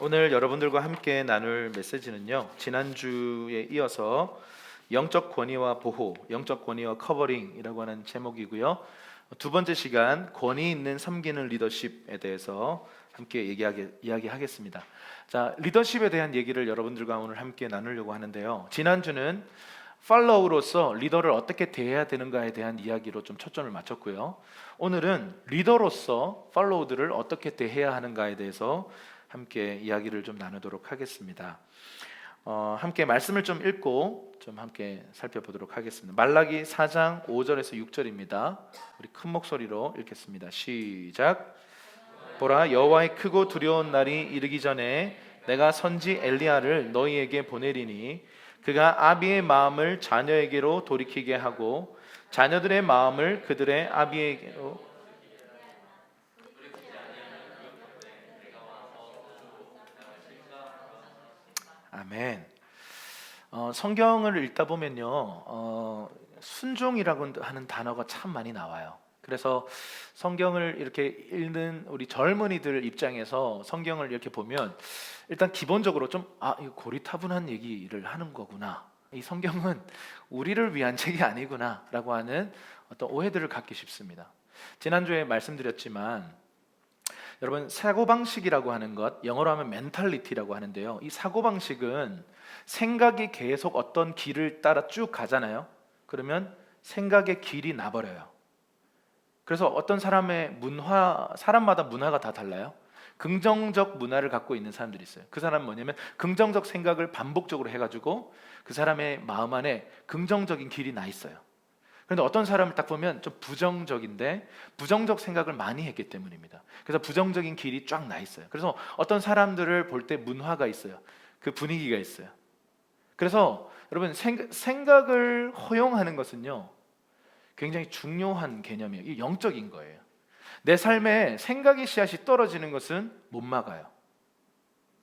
오늘 여러분들과 함께 나눌 메시지는요, 지난주에 이어서 영적 권위와 보호, 영적 권위와 커버링이라고 하는 제목이고요. 두 번째 시간, 권위 있는 섬기는 리더십에 대해서 함께 이야기하겠습니다. 자, 리더십에 대한 얘기를 여러분들과 오늘 함께 나누려고 하는데요. 지난주는 팔로우로서 리더를 어떻게 대해야 되는가에 대한 이야기로 좀 초점을 맞췄고요. 오늘은 리더로서 팔로우들을 어떻게 대해야 하는가에 대해서 함께 이야기를 좀 나누도록 하겠습니다. 함께 말씀을 좀 읽고 좀 함께 살펴보도록 하겠습니다. 말라기 4장 5절에서 6절입니다. 우리 큰 목소리로 읽겠습니다. 시작. 보라, 여호와의 크고 두려운 날이 이르기 전에 내가 선지 엘리야를 너희에게 보내리니 그가 아비의 마음을 자녀에게로 돌이키게 하고 자녀들의 마음을 그들의 아비에게로. 아멘. 성경을 읽다 보면요, 순종이라고 하는 단어가 참 많이 나와요. 그래서 성경을 이렇게 읽는 우리 젊은이들 입장에서 성경을 이렇게 보면 일단 기본적으로 좀 이거 고리타분한 얘기를 하는 거구나. 이 성경은 우리를 위한 책이 아니구나라고 하는 어떤 오해들을 갖기 쉽습니다. 지난주에 말씀드렸지만 여러분, 사고방식이라고 하는 것, 영어로 하면 멘탈리티라고 하는데요, 이 사고방식은 생각이 계속 어떤 길을 따라 쭉 가잖아요. 그러면 생각의 길이 나버려요. 그래서 어떤 사람의 사람마다 문화가 다 달라요. 긍정적 문화를 갖고 있는 사람들이 있어요. 그 사람은 뭐냐면 긍정적 생각을 반복적으로 해가지고 그 사람의 마음 안에 긍정적인 길이 나 있어요. 그런데 어떤 사람을 딱 보면 좀 부정적인데 부정적 생각을 많이 했기 때문입니다. 그래서 부정적인 길이 쫙 나 있어요. 그래서 어떤 사람들을 볼 때 문화가 있어요. 그 분위기가 있어요. 그래서 여러분, 생각을 허용하는 것은요, 굉장히 중요한 개념이에요. 이 영적인 거예요. 내 삶에 생각의 씨앗이 떨어지는 것은 못 막아요.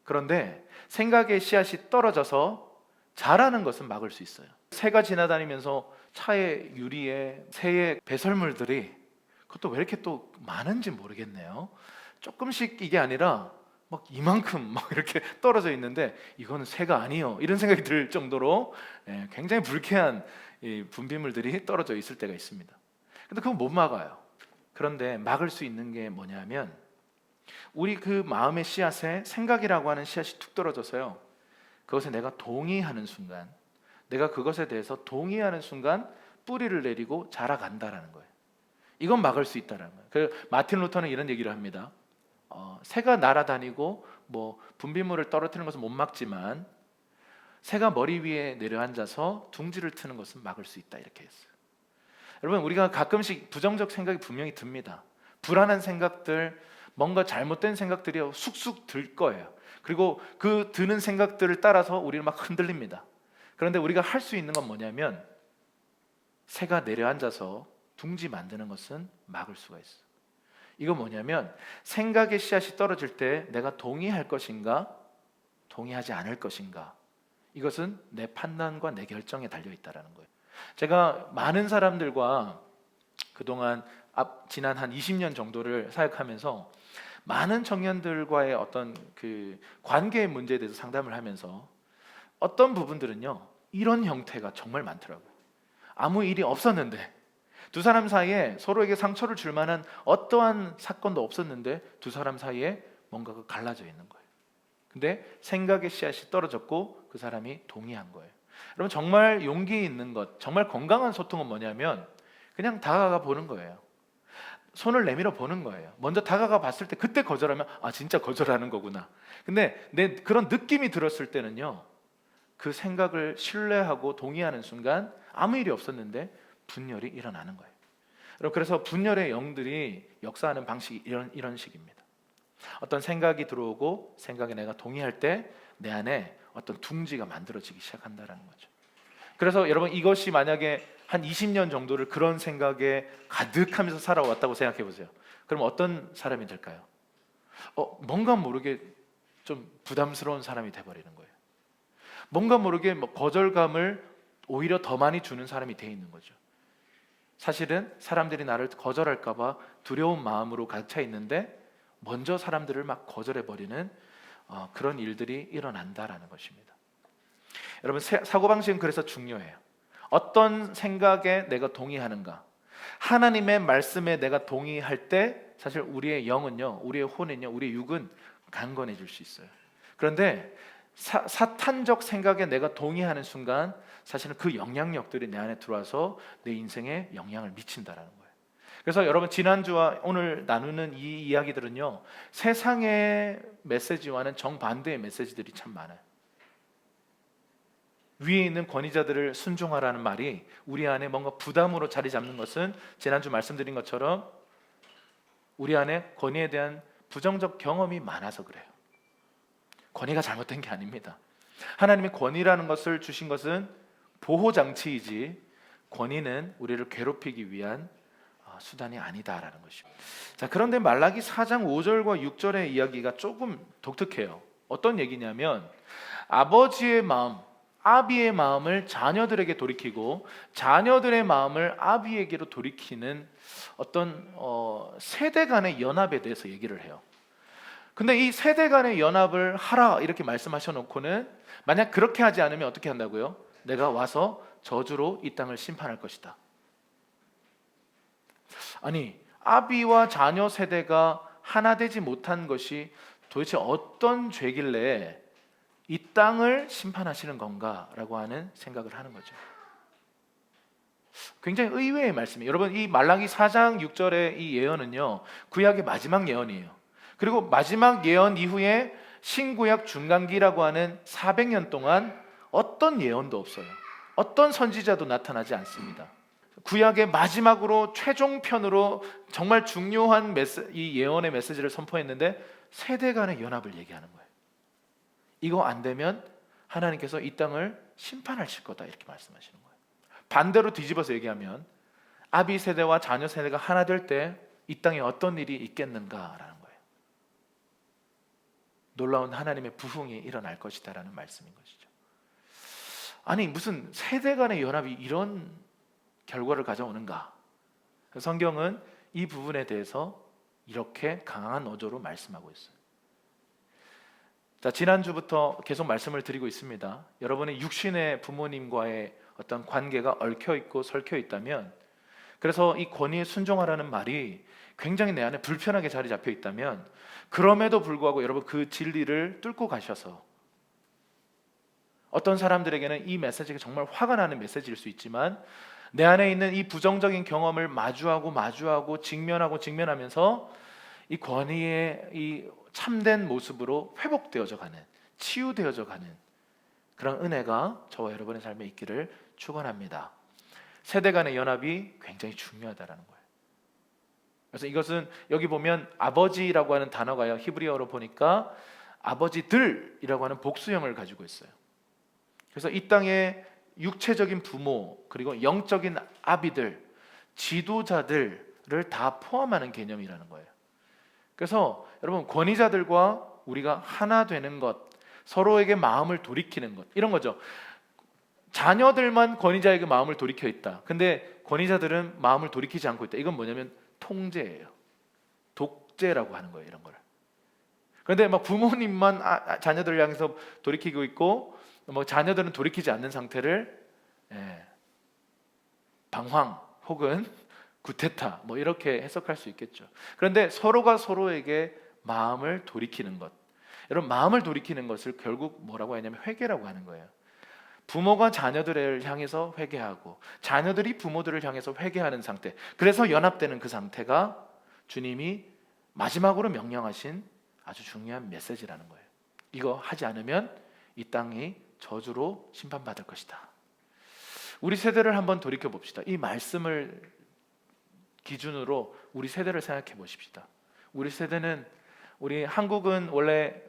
그런데 생각의 씨앗이 떨어져서 자라는 것은 막을 수 있어요. 새가 지나다니면서 차의 유리에 새의 배설물들이, 그것도 왜 이렇게 또 많은지 모르겠네요. 조금씩 이게 아니라 막 이만큼 막 이렇게 떨어져 있는데 이거는 새가 아니요, 이런 생각이 들 정도로 굉장히 불쾌한 이 분비물들이 떨어져 있을 때가 있습니다. 근데 그건 못 막아요. 그런데 막을 수 있는 게 뭐냐면 우리 그 마음의 씨앗에 생각이라고 하는 씨앗이 툭 떨어져서요, 그것에 내가 동의하는 순간, 내가 그것에 대해서 동의하는 순간 뿌리를 내리고 자라간다라는 거예요. 이건 막을 수 있다라는 거예요. 그 마틴 루터는 이런 얘기를 합니다. 새가 날아다니고 뭐 분비물을 떨어뜨리는 것은 못 막지만 새가 머리 위에 내려앉아서 둥지를 트는 것은 막을 수 있다, 이렇게 했어요. 여러분, 우리가 가끔씩 부정적 생각이 분명히 듭니다. 불안한 생각들, 뭔가 잘못된 생각들이 쑥쑥 들 거예요. 그리고 그 드는 생각들을 따라서 우리는 막 흔들립니다. 그런데 우리가 할 수 있는 건 뭐냐면 새가 내려앉아서 둥지 만드는 것은 막을 수가 있어요. 이거 뭐냐면 생각의 씨앗이 떨어질 때 내가 동의할 것인가 동의하지 않을 것인가, 이것은 내 판단과 내 결정에 달려 있다는 거예요. 제가 많은 사람들과 그동안 지난 한 20년 정도를 사역하면서 많은 청년들과의 어떤 그 관계의 문제에 대해서 상담을 하면서 어떤 부분들은요, 이런 형태가 정말 많더라고요. 아무 일이 없었는데, 두 사람 사이에 서로에게 상처를 줄 만한 어떠한 사건도 없었는데 두 사람 사이에 뭔가가 갈라져 있는 거예요. 근데 생각의 씨앗이 떨어졌고 그 사람이 동의한 거예요. 여러분, 정말 용기 있는 것, 정말 건강한 소통은 뭐냐면 그냥 다가가 보는 거예요. 손을 내밀어 보는 거예요. 먼저 다가가 봤을 때 그때 거절하면 진짜 거절하는 거구나. 근데 내 그런 느낌이 들었을 때는요, 그 생각을 신뢰하고 동의하는 순간 아무 일이 없었는데 분열이 일어나는 거예요. 여러분, 그래서 분열의 영들이 역사하는 방식이 이런 식입니다. 어떤 생각이 들어오고 생각에 내가 동의할 때 내 안에 어떤 둥지가 만들어지기 시작한다는 거죠. 그래서 여러분, 이것이 만약에 한 20년 정도를 그런 생각에 가득하면서 살아왔다고 생각해 보세요. 그럼 어떤 사람이 될까요? 뭔가 모르게 좀 부담스러운 사람이 돼버리는 거예요. 뭔가 모르게 거절감을 오히려 더 많이 주는 사람이 돼 있는 거죠. 사실은 사람들이 나를 거절할까 봐 두려운 마음으로 가득 차 있는데 먼저 사람들을 막 거절해 버리는 그런 일들이 일어난다라는 것입니다. 여러분, 사고방식은 그래서 중요해요. 어떤 생각에 내가 동의하는가, 하나님의 말씀에 내가 동의할 때 사실 우리의 영은요, 우리의 혼은요, 우리의 육은 강건해질 수 있어요. 그런데 사탄적 생각에 내가 동의하는 순간 사실은 그 영향력들이 내 안에 들어와서 내 인생에 영향을 미친다라는 거예요. 그래서 여러분, 지난주와 오늘 나누는 이 이야기들은요, 세상의 메시지와는 정반대의 메시지들이 참 많아요. 위에 있는 권위자들을 순종하라는 말이 우리 안에 뭔가 부담으로 자리 잡는 것은 지난주 말씀드린 것처럼 우리 안에 권위에 대한 부정적 경험이 많아서 그래요. 권위가 잘못된 게 아닙니다. 하나님이 권위라는 것을 주신 것은 보호장치이지, 권위는 우리를 괴롭히기 위한 수단이 아니다라는 것입니다. 자, 그런데 말라기 4장 5절과 6절의 이야기가 조금 독특해요. 어떤 얘기냐면, 아버지의 마음, 아비의 마음을 자녀들에게 돌이키고 자녀들의 마음을 아비에게로 돌이키는 어떤 세대 간의 연합에 대해서 얘기를 해요. 근데 이 세대 간의 연합을 하라 이렇게 말씀하셔 놓고는, 만약 그렇게 하지 않으면 어떻게 한다고요? 내가 와서 저주로 이 땅을 심판할 것이다. 아니, 아비와 자녀 세대가 하나 되지 못한 것이 도대체 어떤 죄길래 이 땅을 심판하시는 건가라고 하는 생각을 하는 거죠. 굉장히 의외의 말씀이에요. 여러분, 이 말라기 4장 6절의 이 예언은요, 구약의 마지막 예언이에요. 그리고 마지막 예언 이후에 신구약 중간기라고 하는 400년 동안 어떤 예언도 없어요. 어떤 선지자도 나타나지 않습니다. 구약의 마지막으로 최종편으로 정말 중요한 이 예언의 메시지를 선포했는데 세대 간의 연합을 얘기하는 거예요. 이거 안 되면 하나님께서 이 땅을 심판하실 거다 이렇게 말씀하시는 거예요. 반대로 뒤집어서 얘기하면 아비 세대와 자녀 세대가 하나 될 때 이 땅에 어떤 일이 있겠는가라는 거예요. 놀라운 하나님의 부흥이 일어날 것이다라는 말씀인 것이죠. 아니, 무슨 세대 간의 연합이 이런 결과를 가져오는가? 성경은 이 부분에 대해서 이렇게 강한 어조로 말씀하고 있어요. 자, 지난주부터 계속 말씀을 드리고 있습니다. 여러분의 육신의 부모님과의 어떤 관계가 얽혀 있고 설켜 있다면, 그래서 이 권위에 순종하라는 말이 굉장히 내 안에 불편하게 자리 잡혀 있다면, 그럼에도 불구하고 여러분 그 진리를 뚫고 가셔서, 어떤 사람들에게는 이 메시지가 정말 화가 나는 메시지일 수 있지만 내 안에 있는 이 부정적인 경험을 마주하고 직면하면서 이 권위의 이 참된 모습으로 회복되어져 가는, 치유되어져 가는 그런 은혜가 저와 여러분의 삶에 있기를 축원합니다. 세대 간의 연합이 굉장히 중요하다라는 거예요. 그래서 이것은 여기 보면 아버지라고 하는 단어가요, 히브리어로 보니까 아버지들이라고 하는 복수형을 가지고 있어요. 그래서 이 땅에 육체적인 부모, 그리고 영적인 아비들, 지도자들을 다 포함하는 개념이라는 거예요. 그래서 여러분, 권위자들과 우리가 하나 되는 것, 서로에게 마음을 돌이키는 것, 이런 거죠. 자녀들만 권위자에게 마음을 돌이켜 있다. 근데 권위자들은 마음을 돌이키지 않고 있다. 이건 뭐냐면 통제예요. 독재라고 하는 거예요, 이런 거를. 그런데 막 부모님만 자녀들을 향해서 돌이키고 있고, 뭐 자녀들은 돌이키지 않는 상태를 방황 혹은 구테타 뭐 이렇게 해석할 수 있겠죠. 그런데 서로가 서로에게 마음을 돌이키는 것, 여러분, 마음을 돌이키는 것을 결국 뭐라고 하냐면 회개라고 하는 거예요. 부모가 자녀들을 향해서 회개하고 자녀들이 부모들을 향해서 회개하는 상태, 그래서 연합되는 그 상태가 주님이 마지막으로 명령하신 아주 중요한 메시지라는 거예요. 이거 하지 않으면 이 땅이 저주로 심판받을 것이다. 우리 세대를 한번 돌이켜 봅시다. 이 말씀을 기준으로 우리 세대를 생각해 보십시다. 우리 한국은 원래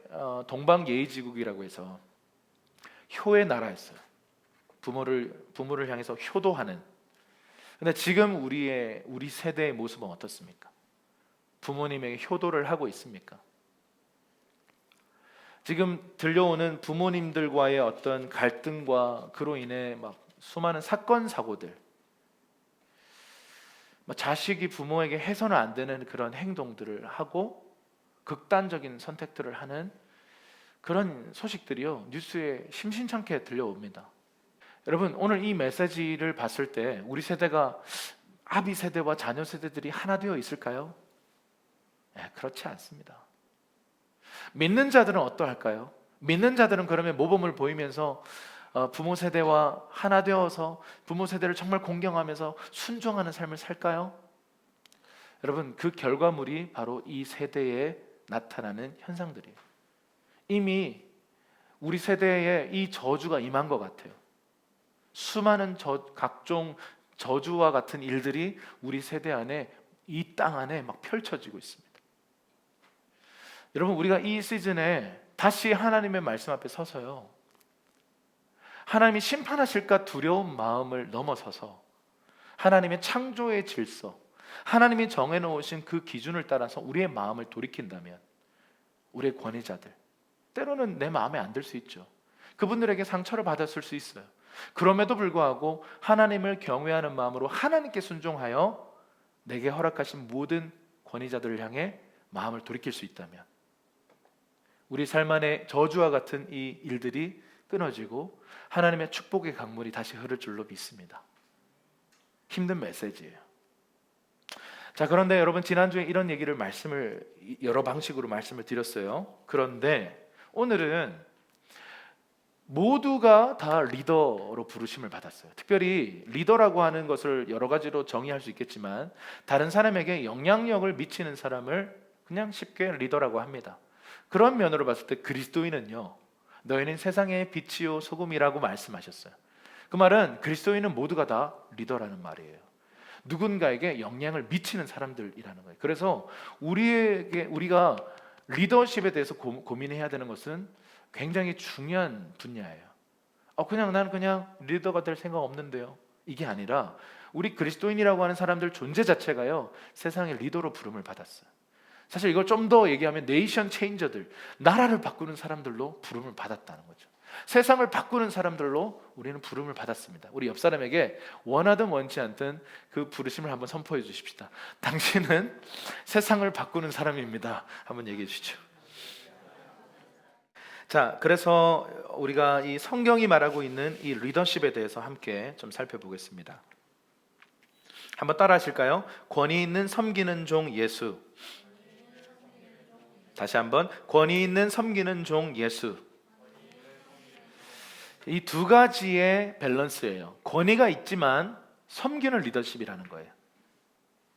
동방예의지국이라고 해서 효의 나라였어요. 부모를 향해서 효도하는. 근데 지금 우리 세대의 모습은 어떻습니까? 부모님에게 효도를 하고 있습니까? 지금 들려오는 부모님들과의 어떤 갈등과 그로 인해 막 수많은 사건 사고들, 자식이 부모에게 해서는 안 되는 그런 행동들을 하고 극단적인 선택들을 하는 그런 소식들이요 뉴스에 심심찮게 들려옵니다. 여러분, 오늘 이 메시지를 봤을 때 우리 세대가 아비 세대와 자녀 세대들이 하나 되어 있을까요? 네, 그렇지 않습니다. 믿는 자들은 어떠할까요? 믿는 자들은 그러면 모범을 보이면서 부모 세대와 하나 되어서 부모 세대를 정말 공경하면서 순종하는 삶을 살까요? 여러분, 그 결과물이 바로 이 세대에 나타나는 현상들이에요. 이미 우리 세대에 이 저주가 임한 것 같아요. 수많은 각종 저주와 같은 일들이 우리 세대 안에, 이 땅 안에 막 펼쳐지고 있습니다. 여러분, 우리가 이 시즌에 다시 하나님의 말씀 앞에 서서요, 하나님이 심판하실까 두려운 마음을 넘어서서 하나님의 창조의 질서, 하나님이 정해놓으신 그 기준을 따라서 우리의 마음을 돌이킨다면, 우리의 권위자들, 때로는 내 마음에 안 들 수 있죠. 그분들에게 상처를 받았을 수 있어요. 그럼에도 불구하고 하나님을 경외하는 마음으로 하나님께 순종하여 내게 허락하신 모든 권위자들을 향해 마음을 돌이킬 수 있다면, 우리 삶 안에 저주와 같은 이 일들이 끊어지고 하나님의 축복의 강물이 다시 흐를 줄로 믿습니다. 힘든 메시지예요. 자, 그런데 여러분, 지난주에 이런 얘기를 여러 방식으로 말씀을 드렸어요. 그런데 오늘은 모두가 다 리더로 부르심을 받았어요. 특별히 리더라고 하는 것을 여러 가지로 정의할 수 있겠지만, 다른 사람에게 영향력을 미치는 사람을 그냥 쉽게 리더라고 합니다. 그런 면으로 봤을 때 그리스도인은요, 너희는 세상의 빛이요 소금이라고 말씀하셨어요. 그 말은 그리스도인은 모두가 다 리더라는 말이에요. 누군가에게 영향을 미치는 사람들이라는 거예요. 그래서 우리가 리더십에 대해서 고민해야 되는 것은 굉장히 중요한 분야예요. 나는 그냥 리더가 될 생각 없는데요, 이게 아니라 우리 그리스도인이라고 하는 사람들 존재 자체가요, 세상의 리더로 부름을 받았어요. 사실 이걸 좀 더 얘기하면 네이션 체인저들, 나라를 바꾸는 사람들로 부름을 받았다는 거죠. 세상을 바꾸는 사람들로 우리는 부름을 받았습니다. 우리 옆 사람에게 원하든 원치 않든 그 부르심을 한번 선포해 주십시다. 당신은 세상을 바꾸는 사람입니다. 한번 얘기해 주시죠. 자, 그래서 우리가 이 성경이 말하고 있는 이 리더십에 대해서 함께 좀 살펴보겠습니다. 한번 따라 하실까요? 권위 있는 섬기는 종 예수. 다시 한번, 권위 있는 섬기는 종 예수. 이 두 가지의 밸런스예요. 권위가 있지만 섬기는 리더십이라는 거예요.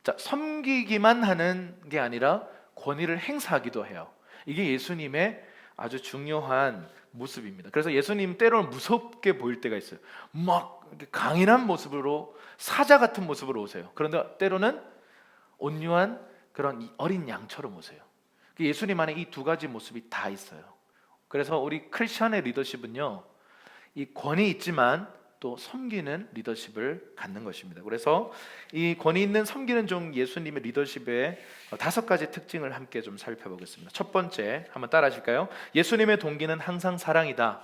자, 섬기기만 하는 게 아니라 권위를 행사하기도 해요. 이게 예수님의 아주 중요한 모습입니다. 그래서 예수님 때로는 무섭게 보일 때가 있어요. 막 강인한 모습으로, 사자 같은 모습으로 오세요. 그런데 때로는 온유한 그런 어린 양처럼 오세요. 예수님 안에 이 두 가지 모습이 다 있어요. 그래서 우리 크리스천의 리더십은요, 이 권위 있지만 또 섬기는 리더십을 갖는 것입니다. 그래서 이 권위 있는 섬기는 종 예수님의 리더십의 5가지 특징을 함께 좀 살펴보겠습니다. 첫 번째, 한번 따라 하실까요? 예수님의 동기는 항상 사랑이다.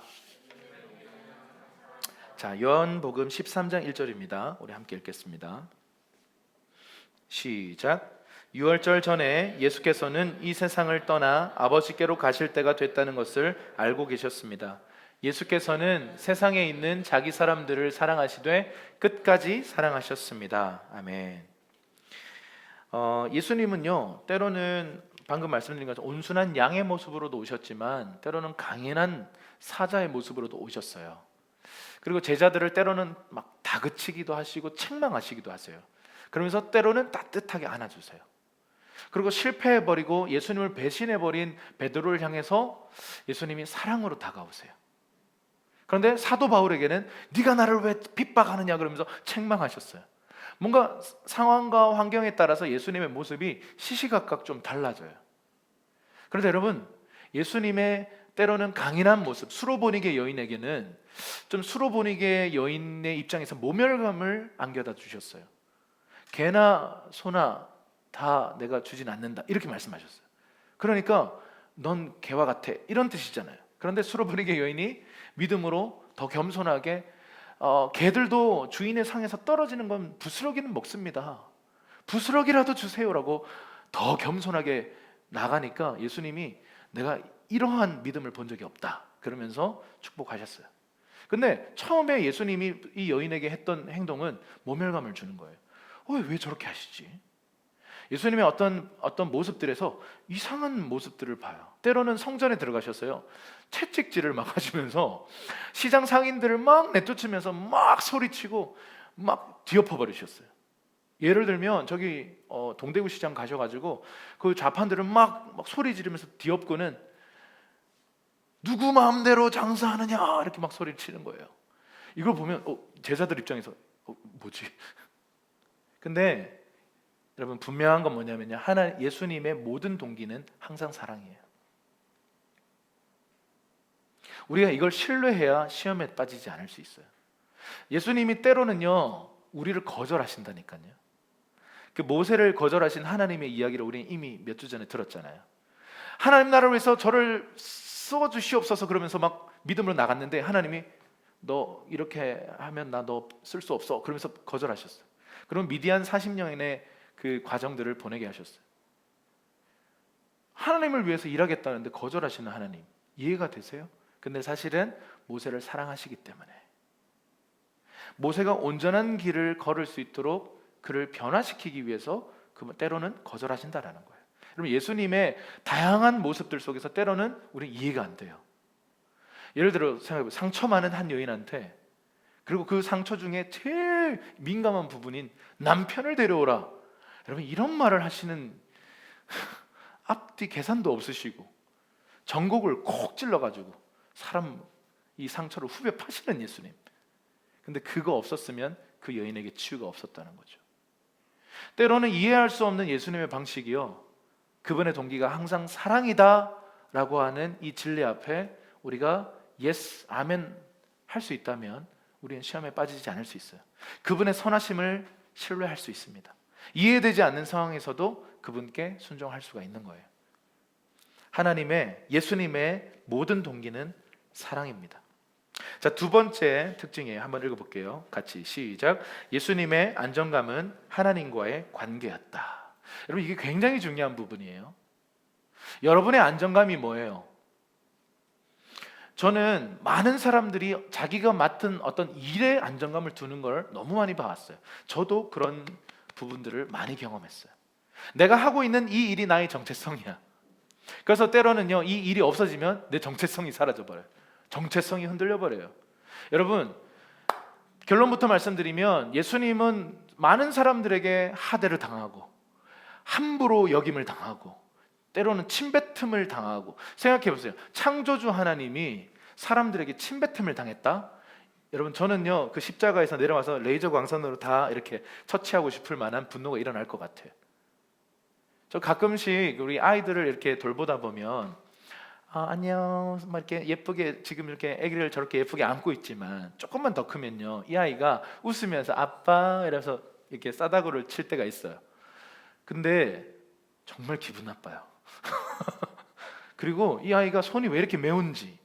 자, 요한복음 13장 1절입니다. 우리 함께 읽겠습니다. 시작. 유월절 전에 예수께서는 이 세상을 떠나 아버지께로 가실 때가 됐다는 것을 알고 계셨습니다. 예수께서는 세상에 있는 자기 사람들을 사랑하시되 끝까지 사랑하셨습니다. 아멘. 예수님은요, 때로는 방금 말씀드린 것처럼 온순한 양의 모습으로도 오셨지만 때로는 강인한 사자의 모습으로도 오셨어요. 그리고 제자들을 때로는 막 다그치기도 하시고 책망하시기도 하세요. 그러면서 때로는 따뜻하게 안아주세요. 그리고 실패해버리고 예수님을 배신해버린 베드로를 향해서 예수님이 사랑으로 다가오세요. 그런데 사도 바울에게는 네가 나를 왜 핍박하느냐 그러면서 책망하셨어요. 뭔가 상황과 환경에 따라서 예수님의 모습이 시시각각 좀 달라져요. 그런데 여러분, 예수님의 때로는 강인한 모습, 수로보니게 여인에게는 좀 수로보니게 여인의 입장에서 모멸감을 안겨다 주셨어요. 개나 소나 다 내가 주진 않는다, 이렇게 말씀하셨어요. 그러니까 넌 개와 같아, 이런 뜻이잖아요. 그런데 수로보니게 여인이 믿음으로 더 겸손하게 개들도 주인의 상에서 떨어지는 건 부스러기는 먹습니다, 부스러기라도 주세요라고 더 겸손하게 나가니까 예수님이 내가 이러한 믿음을 본 적이 없다. 그러면서 축복하셨어요. 근데 처음에 예수님이 이 여인에게 했던 행동은 모멸감을 주는 거예요. 왜 저렇게 하시지? 예수님의 어떤 모습들에서 이상한 모습들을 봐요. 때로는 성전에 들어가셨어요. 채찍질을 막 하시면서 시장 상인들을 막 내쫓으면서 막 소리치고 막 뒤엎어 버리셨어요. 예를 들면 저기 동대구 시장 가셔가지고 그 좌판들을 막 소리 지르면서 뒤엎고는 누구 마음대로 장사하느냐 이렇게 막 소리를 치는 거예요. 이걸 보면 제자들 입장에서 뭐지? 근데 여러분 분명한 건 뭐냐면요, 예수님의 모든 동기는 항상 사랑이에요. 우리가 이걸 신뢰해야 시험에 빠지지 않을 수 있어요. 예수님이 때로는요 우리를 거절하신다니까요. 그 모세를 거절하신 하나님의 이야기를 우리는 이미 몇 주 전에 들었잖아요. 하나님 나라를 위해서 저를 써주시옵소서 그러면서 막 믿음으로 나갔는데 하나님이 너 이렇게 하면 나 너 쓸 수 없어 그러면서 거절하셨어요. 그럼 미디안 40년의 그 과정들을 보내게 하셨어요. 하나님을 위해서 일하겠다는데 거절하시는 하나님, 이해가 되세요? 근데 사실은 모세를 사랑하시기 때문에, 모세가 온전한 길을 걸을 수 있도록 그를 변화시키기 위해서 때로는 거절하신다라는 거예요. 여러분 예수님의 다양한 모습들 속에서 때로는 우리는 이해가 안 돼요. 예를 들어 생각해보세요. 상처 많은 한 여인한테, 그리고 그 상처 중에 제일 민감한 부분인 남편을 데려오라, 여러분 이런 말을 하시는 앞뒤 계산도 없으시고 전곡을 콕 찔러가지고 사람 이 상처를 후벼 파시는 예수님. 근데 그거 없었으면 그 여인에게 치유가 없었다는 거죠. 때로는 이해할 수 없는 예수님의 방식이요, 그분의 동기가 항상 사랑이다 라고 하는 이 진리 앞에 우리가 예스, 아멘 할 수 있다면 우리는 시험에 빠지지 않을 수 있어요. 그분의 선하심을 신뢰할 수 있습니다. 이해되지 않는 상황에서도 그분께 순종할 수가 있는 거예요. 예수님의 모든 동기는 사랑입니다. 자, 두 번째 특징이에요. 한번 읽어볼게요. 같이 시작. 예수님의 안정감은 하나님과의 관계였다. 여러분 이게 굉장히 중요한 부분이에요. 여러분의 안정감이 뭐예요? 저는 많은 사람들이 자기가 맡은 어떤 일에 안정감을 두는 걸 너무 많이 봐왔어요. 저도 그런 부분들을 많이 경험했어요. 내가 하고 있는 이 일이 나의 정체성이야. 그래서 때로는요 이 일이 없어지면 내 정체성이 사라져버려요. 정체성이 흔들려버려요. 여러분 결론부터 말씀드리면 예수님은 많은 사람들에게 하대를 당하고 함부로 여김을 당하고 때로는 침뱉음을 당하고, 생각해보세요. 창조주 하나님이 사람들에게 침뱉음을 당했다? 여러분 저는요 그 십자가에서 내려와서 레이저 광선으로 다 이렇게 처치하고 싶을 만한 분노가 일어날 것 같아요. 저 가끔씩 우리 아이들을 이렇게 돌보다 보면 안녕 막 이렇게 예쁘게 지금 이렇게 아기를 저렇게 예쁘게 안고 있지만 조금만 더 크면요 이 아이가 웃으면서 아빠 이래서 이렇게 싸다구를 칠 때가 있어요. 근데 정말 기분 나빠요. 그리고 이 아이가 손이 왜 이렇게 매운지,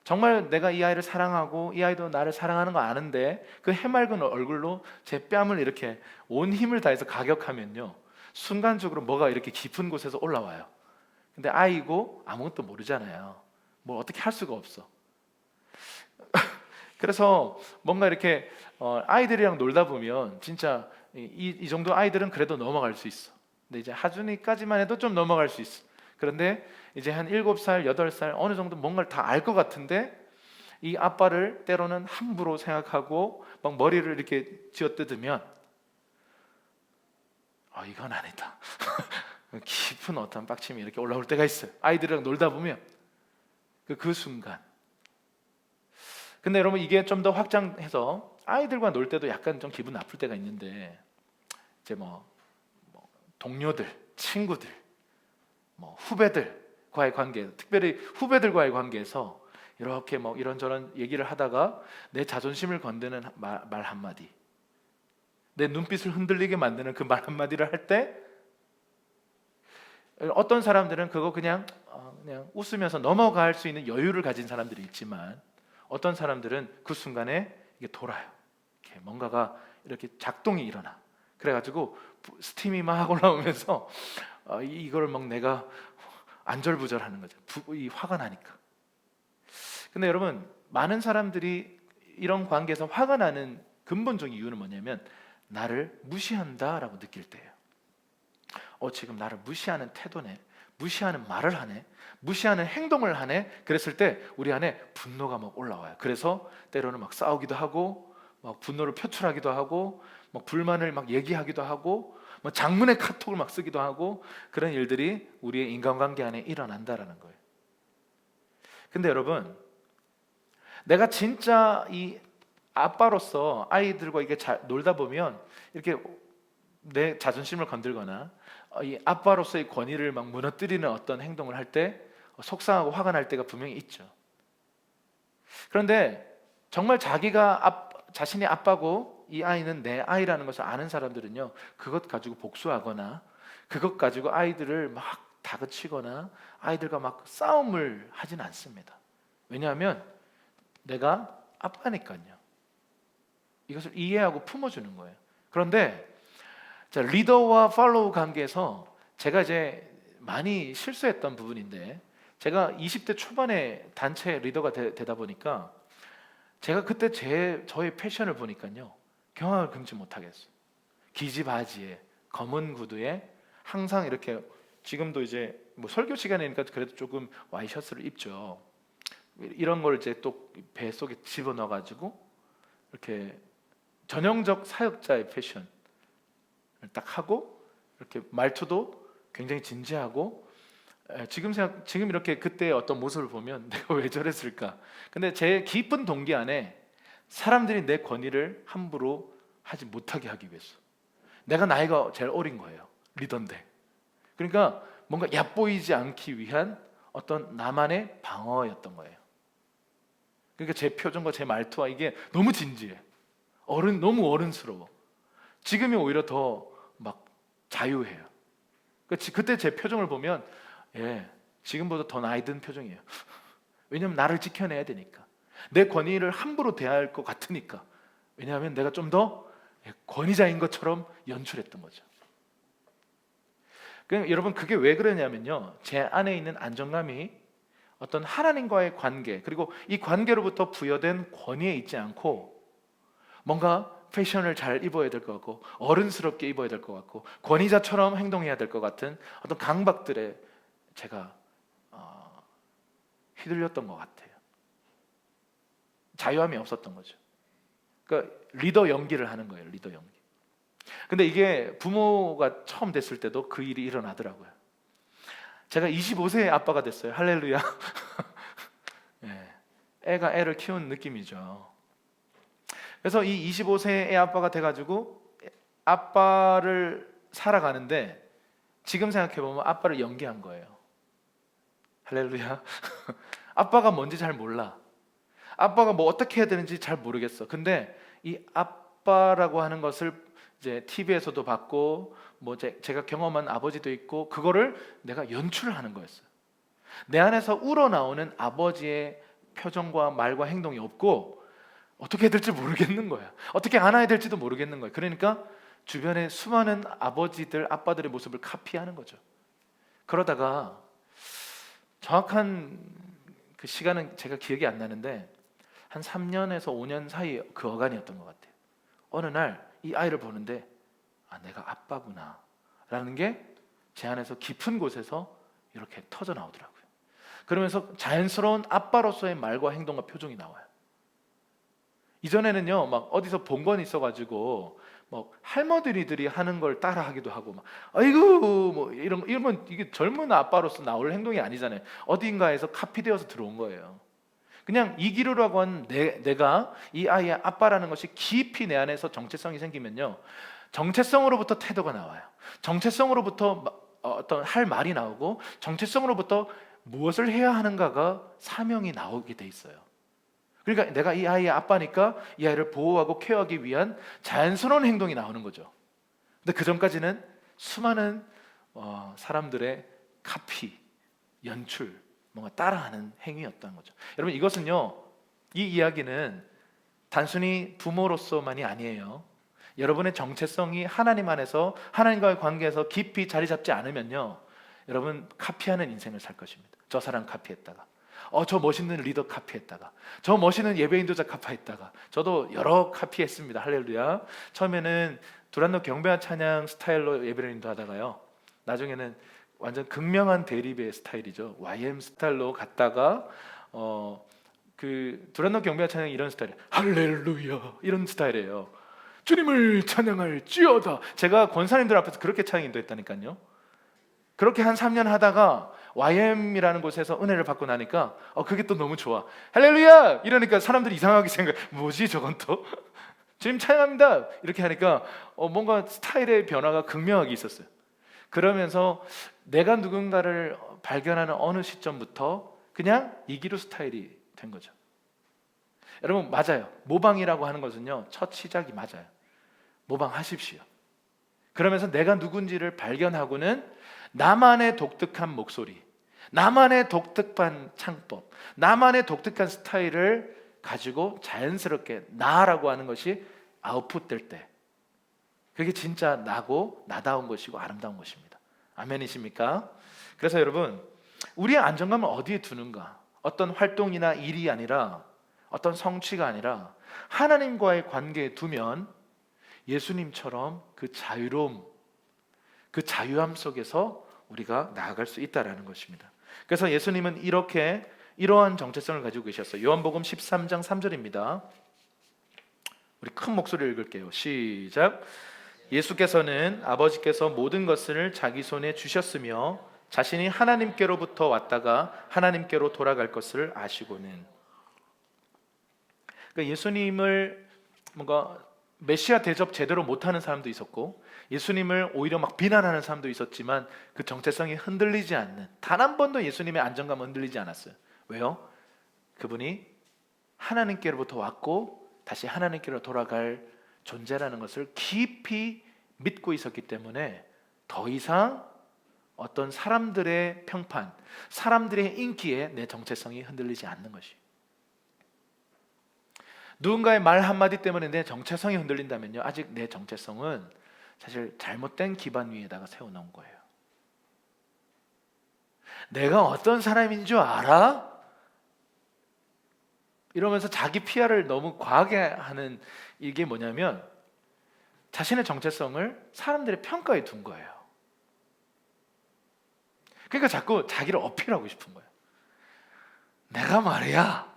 정말 내가 이 아이를 사랑하고 이 아이도 나를 사랑하는 거 아는데 그 해맑은 얼굴로 제 뺨을 이렇게 온 힘을 다해서 가격하면요 순간적으로 뭐가 이렇게 깊은 곳에서 올라와요. 근데 아이고 아무것도 모르잖아요. 뭐 어떻게 할 수가 없어. 그래서 뭔가 이렇게 아이들이랑 놀다 보면 진짜 이 정도 아이들은 그래도 넘어갈 수 있어. 근데 이제 하준이까지만 해도 좀 넘어갈 수 있어. 그런데 이제 한 7살, 8살 어느 정도 뭔가를 다 알 것 같은데 이 아빠를 때로는 함부로 생각하고 막 머리를 이렇게 쥐어뜯으면 이건 아니다. 깊은 어떤 빡침이 이렇게 올라올 때가 있어요. 아이들이랑 놀다 보면 그 순간. 근데 여러분 이게 좀 더 확장해서 아이들과 놀 때도 약간 좀 기분 나쁠 때가 있는데, 이제 뭐 동료들, 친구들, 뭐 후배들과의 관계, 특별히 후배들과의 관계에서 이렇게 뭐 이런저런 얘기를 하다가 내 자존심을 건드는 말 한마디, 내 눈빛을 흔들리게 만드는 그 말 한마디를 할 때 어떤 사람들은 그거 그냥 웃으면서 넘어갈 수 있는 여유를 가진 사람들이 있지만 어떤 사람들은 그 순간에 이게 돌아요. 이렇게 뭔가가 이렇게 작동이 일어나. 그래가지고 스팀이 막 올라오면서 이걸 막 내가 안절부절하는 거죠. 이 화가 나니까. 근데 여러분, 많은 사람들이 이런 관계에서 화가 나는 근본적인 이유는 뭐냐면 나를 무시한다라고 느낄 때예요. 지금 나를 무시하는 태도네, 무시하는 말을 하네, 무시하는 행동을 하네. 그랬을 때 우리 안에 분노가 막 올라와요. 그래서 때로는 막 싸우기도 하고, 막 분노를 표출하기도 하고, 막 불만을 막 얘기하기도 하고, 뭐 장문의 카톡을 막 쓰기도 하고, 그런 일들이 우리의 인간관계 안에 일어난다라는 거예요. 근데 여러분, 내가 진짜 이 아빠로서 아이들과 이게 놀다 보면 이렇게 내 자존심을 건들거나 이 아빠로서의 권위를 막 무너뜨리는 어떤 행동을 할 때 속상하고 화가 날 때가 분명히 있죠. 그런데 정말 자신이 아빠고 이 아이는 내 아이라는 것을 아는 사람들은요, 그것 가지고 복수하거나 그것 가지고 아이들을 막 다그치거나 아이들과 막 싸움을 하진 않습니다. 왜냐하면 내가 아빠니까요. 이것을 이해하고 품어주는 거예요. 그런데 자, 리더와 팔로우 관계에서 제가 이제 많이 실수했던 부분인데, 제가 20대 초반에 단체 리더가 되다 보니까 제가 그때 저의 패션을 보니까요, 경악을 금치 못하겠어요. 기지바지에 검은 구두에 항상 이렇게, 지금도 이제 뭐 설교 시간이니까 그래도 조금 와이셔츠를 입죠. 이런 걸 이제 또 배 속에 집어넣어 가지고 이렇게 전형적 사역자의 패션을 딱 하고, 이렇게 말투도 굉장히 진지하고, 지금 이렇게 그때 어떤 모습을 보면 내가 왜 저랬을까? 근데 제 깊은 동기 안에 사람들이 내 권위를 함부로 하지 못하게 하기 위해서, 내가 나이가 제일 어린 거예요. 리더인데. 그러니까 뭔가 얕보이지 않기 위한 어떤 나만의 방어였던 거예요. 그러니까 제 표정과 제 말투와 이게 너무 진지해. 너무 어른스러워. 지금이 오히려 더 막 자유해요. 그때 제 표정을 보면 지금보다 더 나이 든 표정이에요. 왜냐하면 나를 지켜내야 되니까. 내 권위를 함부로 대할 것 같으니까. 왜냐하면 내가 좀 더 권위자인 것처럼 연출했던 거죠. 여러분, 그게 왜 그러냐면요, 제 안에 있는 안정감이 어떤 하나님과의 관계, 그리고 이 관계로부터 부여된 권위에 있지 않고 뭔가 패션을 잘 입어야 될 것 같고 어른스럽게 입어야 될 것 같고 권위자처럼 행동해야 될 것 같은 어떤 강박들에 제가 휘둘렸던 것 같아요. 자유함이 없었던 거죠. 그러니까 리더 연기를 하는 거예요. 리더 연기. 근데 이게 부모가 처음 됐을 때도 그 일이 일어나더라고요. 제가 25세의 아빠가 됐어요. 할렐루야. 애가 애를 키우는 느낌이죠. 그래서 이 25세의 애 아빠가 돼가지고 아빠를 살아가는데, 지금 생각해보면 아빠를 연기한 거예요. 할렐루야. 아빠가 뭔지 잘 몰라. 아빠가 뭐 어떻게 해야 되는지 잘 모르겠어. 근데 이 아빠라고 하는 것을 이제 TV에서도 봤고, 뭐 제가 경험한 아버지도 있고, 그거를 내가 연출을 하는 거였어요. 내 안에서 우러나오는 아버지의 표정과 말과 행동이 없고 어떻게 해야 될지 모르겠는 거야. 어떻게 안아야 될지도 모르겠는 거야. 그러니까 주변에 수많은 아버지들, 아빠들의 모습을 카피하는 거죠. 그러다가 정확한 그 시간은 제가 기억이 안 나는데 한 3년에서 5년 사이 그 어간이었던 것 같아요. 어느 날 이 아이를 보는데 내가 아빠구나 라는 게 제 안에서 깊은 곳에서 이렇게 터져 나오더라고요. 그러면서 자연스러운 아빠로서의 말과 행동과 표정이 나와요. 이전에는요, 막 어디서 본 건 있어가지고 뭐 할머니들이 하는 걸 따라하기도 하고, 막 아이고 뭐 이러면 이게 젊은 아빠로서 나올 행동이 아니잖아요. 어딘가에서 카피되어서 들어온 거예요. 그냥 이기르라고 한 내가 이 아이의 아빠라는 것이 깊이 내 안에서 정체성이 생기면요, 정체성으로부터 태도가 나와요. 정체성으로부터 어떤 할 말이 나오고, 정체성으로부터 무엇을 해야 하는가가 사명이 나오게 돼 있어요. 그러니까 내가 이 아이의 아빠니까 이 아이를 보호하고 케어하기 위한 자연스러운 행동이 나오는 거죠. 근데 그 전까지는 수많은 사람들의 카피, 연출, 뭔가 따라하는 행위였던 거죠. 여러분, 이것은요, 이 이야기는 단순히 부모로서만이 아니에요. 여러분의 정체성이 하나님 안에서, 하나님과의 관계에서 깊이 자리 잡지 않으면요, 여러분 카피하는 인생을 살 것입니다. 저 사람 카피했다가, 저 멋있는 리더 카피했다가, 저 멋있는 예배 인도자 카피했다가. 저도 여러 카피했습니다. 할렐루야. 처음에는 두란노 경배와 찬양 스타일로 예배를 인도하다가요, 나중에는 완전 극명한 대립의 스타일이죠. YM 스타일로 갔다가 그 두란노 경배와 찬양 이런 스타일, 할렐루야 이런 스타일이에요. 주님을 찬양할지어다. 제가 권사님들 앞에서 그렇게 찬양 인도했다니까요. 그렇게 한 3년 하다가 YM이라는 곳에서 은혜를 받고 나니까 그게 또 너무 좋아. 할렐루야 이러니까 사람들이 이상하게 생각해. 뭐지 저건 또? 주님 찬양합니다 이렇게 하니까 뭔가 스타일의 변화가 극명하게 있었어요. 그러면서 내가 누군가를 발견하는 어느 시점부터 그냥 이기루 스타일이 된 거죠. 여러분 맞아요. 모방이라고 하는 것은요, 첫 시작이 맞아요. 모방하십시오. 그러면서 내가 누군지를 발견하고는 나만의 독특한 목소리, 나만의 독특한 창법, 나만의 독특한 스타일을 가지고 자연스럽게 나라고 하는 것이 아웃풋될 때, 그게 진짜 나고 나다운 것이고 아름다운 것입니다. 아멘이십니까? 그래서 여러분, 우리의 안정감을 어디에 두는가? 어떤 활동이나 일이 아니라, 어떤 성취가 아니라 하나님과의 관계에 두면 예수님처럼 그 자유로움, 그 자유함 속에서 우리가 나아갈 수 있다라는 것입니다. 그래서 예수님은 이러한 정체성을 가지고 계셨어요. 요한복음 13장 3절입니다. 우리 큰 목소리로 읽을게요. 시작. 예수께서는 아버지께서 모든 것을 자기 손에 주셨으며 자신이 하나님께로부터 왔다가 하나님께로 돌아갈 것을 아시고는. 그러니까 예수님을 뭔가 메시아 대접 제대로 못하는 사람도 있었고, 예수님을 오히려 막 비난하는 사람도 있었지만 그 정체성이 흔들리지 않는, 단 한 번도 예수님의 안정감은 흔들리지 않았어요. 왜요? 그분이 하나님께로부터 왔고 다시 하나님께로 돌아갈 존재라는 것을 깊이 믿고 있었기 때문에 더 이상 어떤 사람들의 평판, 사람들의 인기에 내 정체성이 흔들리지 않는 것이. 누군가의 말 한마디 때문에 내 정체성이 흔들린다면요, 아직 내 정체성은 사실 잘못된 기반 위에다가 세워놓은 거예요. 내가 어떤 사람인 줄 알아? 이러면서 자기 PR을 너무 과하게 하는, 이게 뭐냐면 자신의 정체성을 사람들의 평가에 둔 거예요. 그러니까 자꾸 자기를 어필하고 싶은 거예요. 내가 말이야,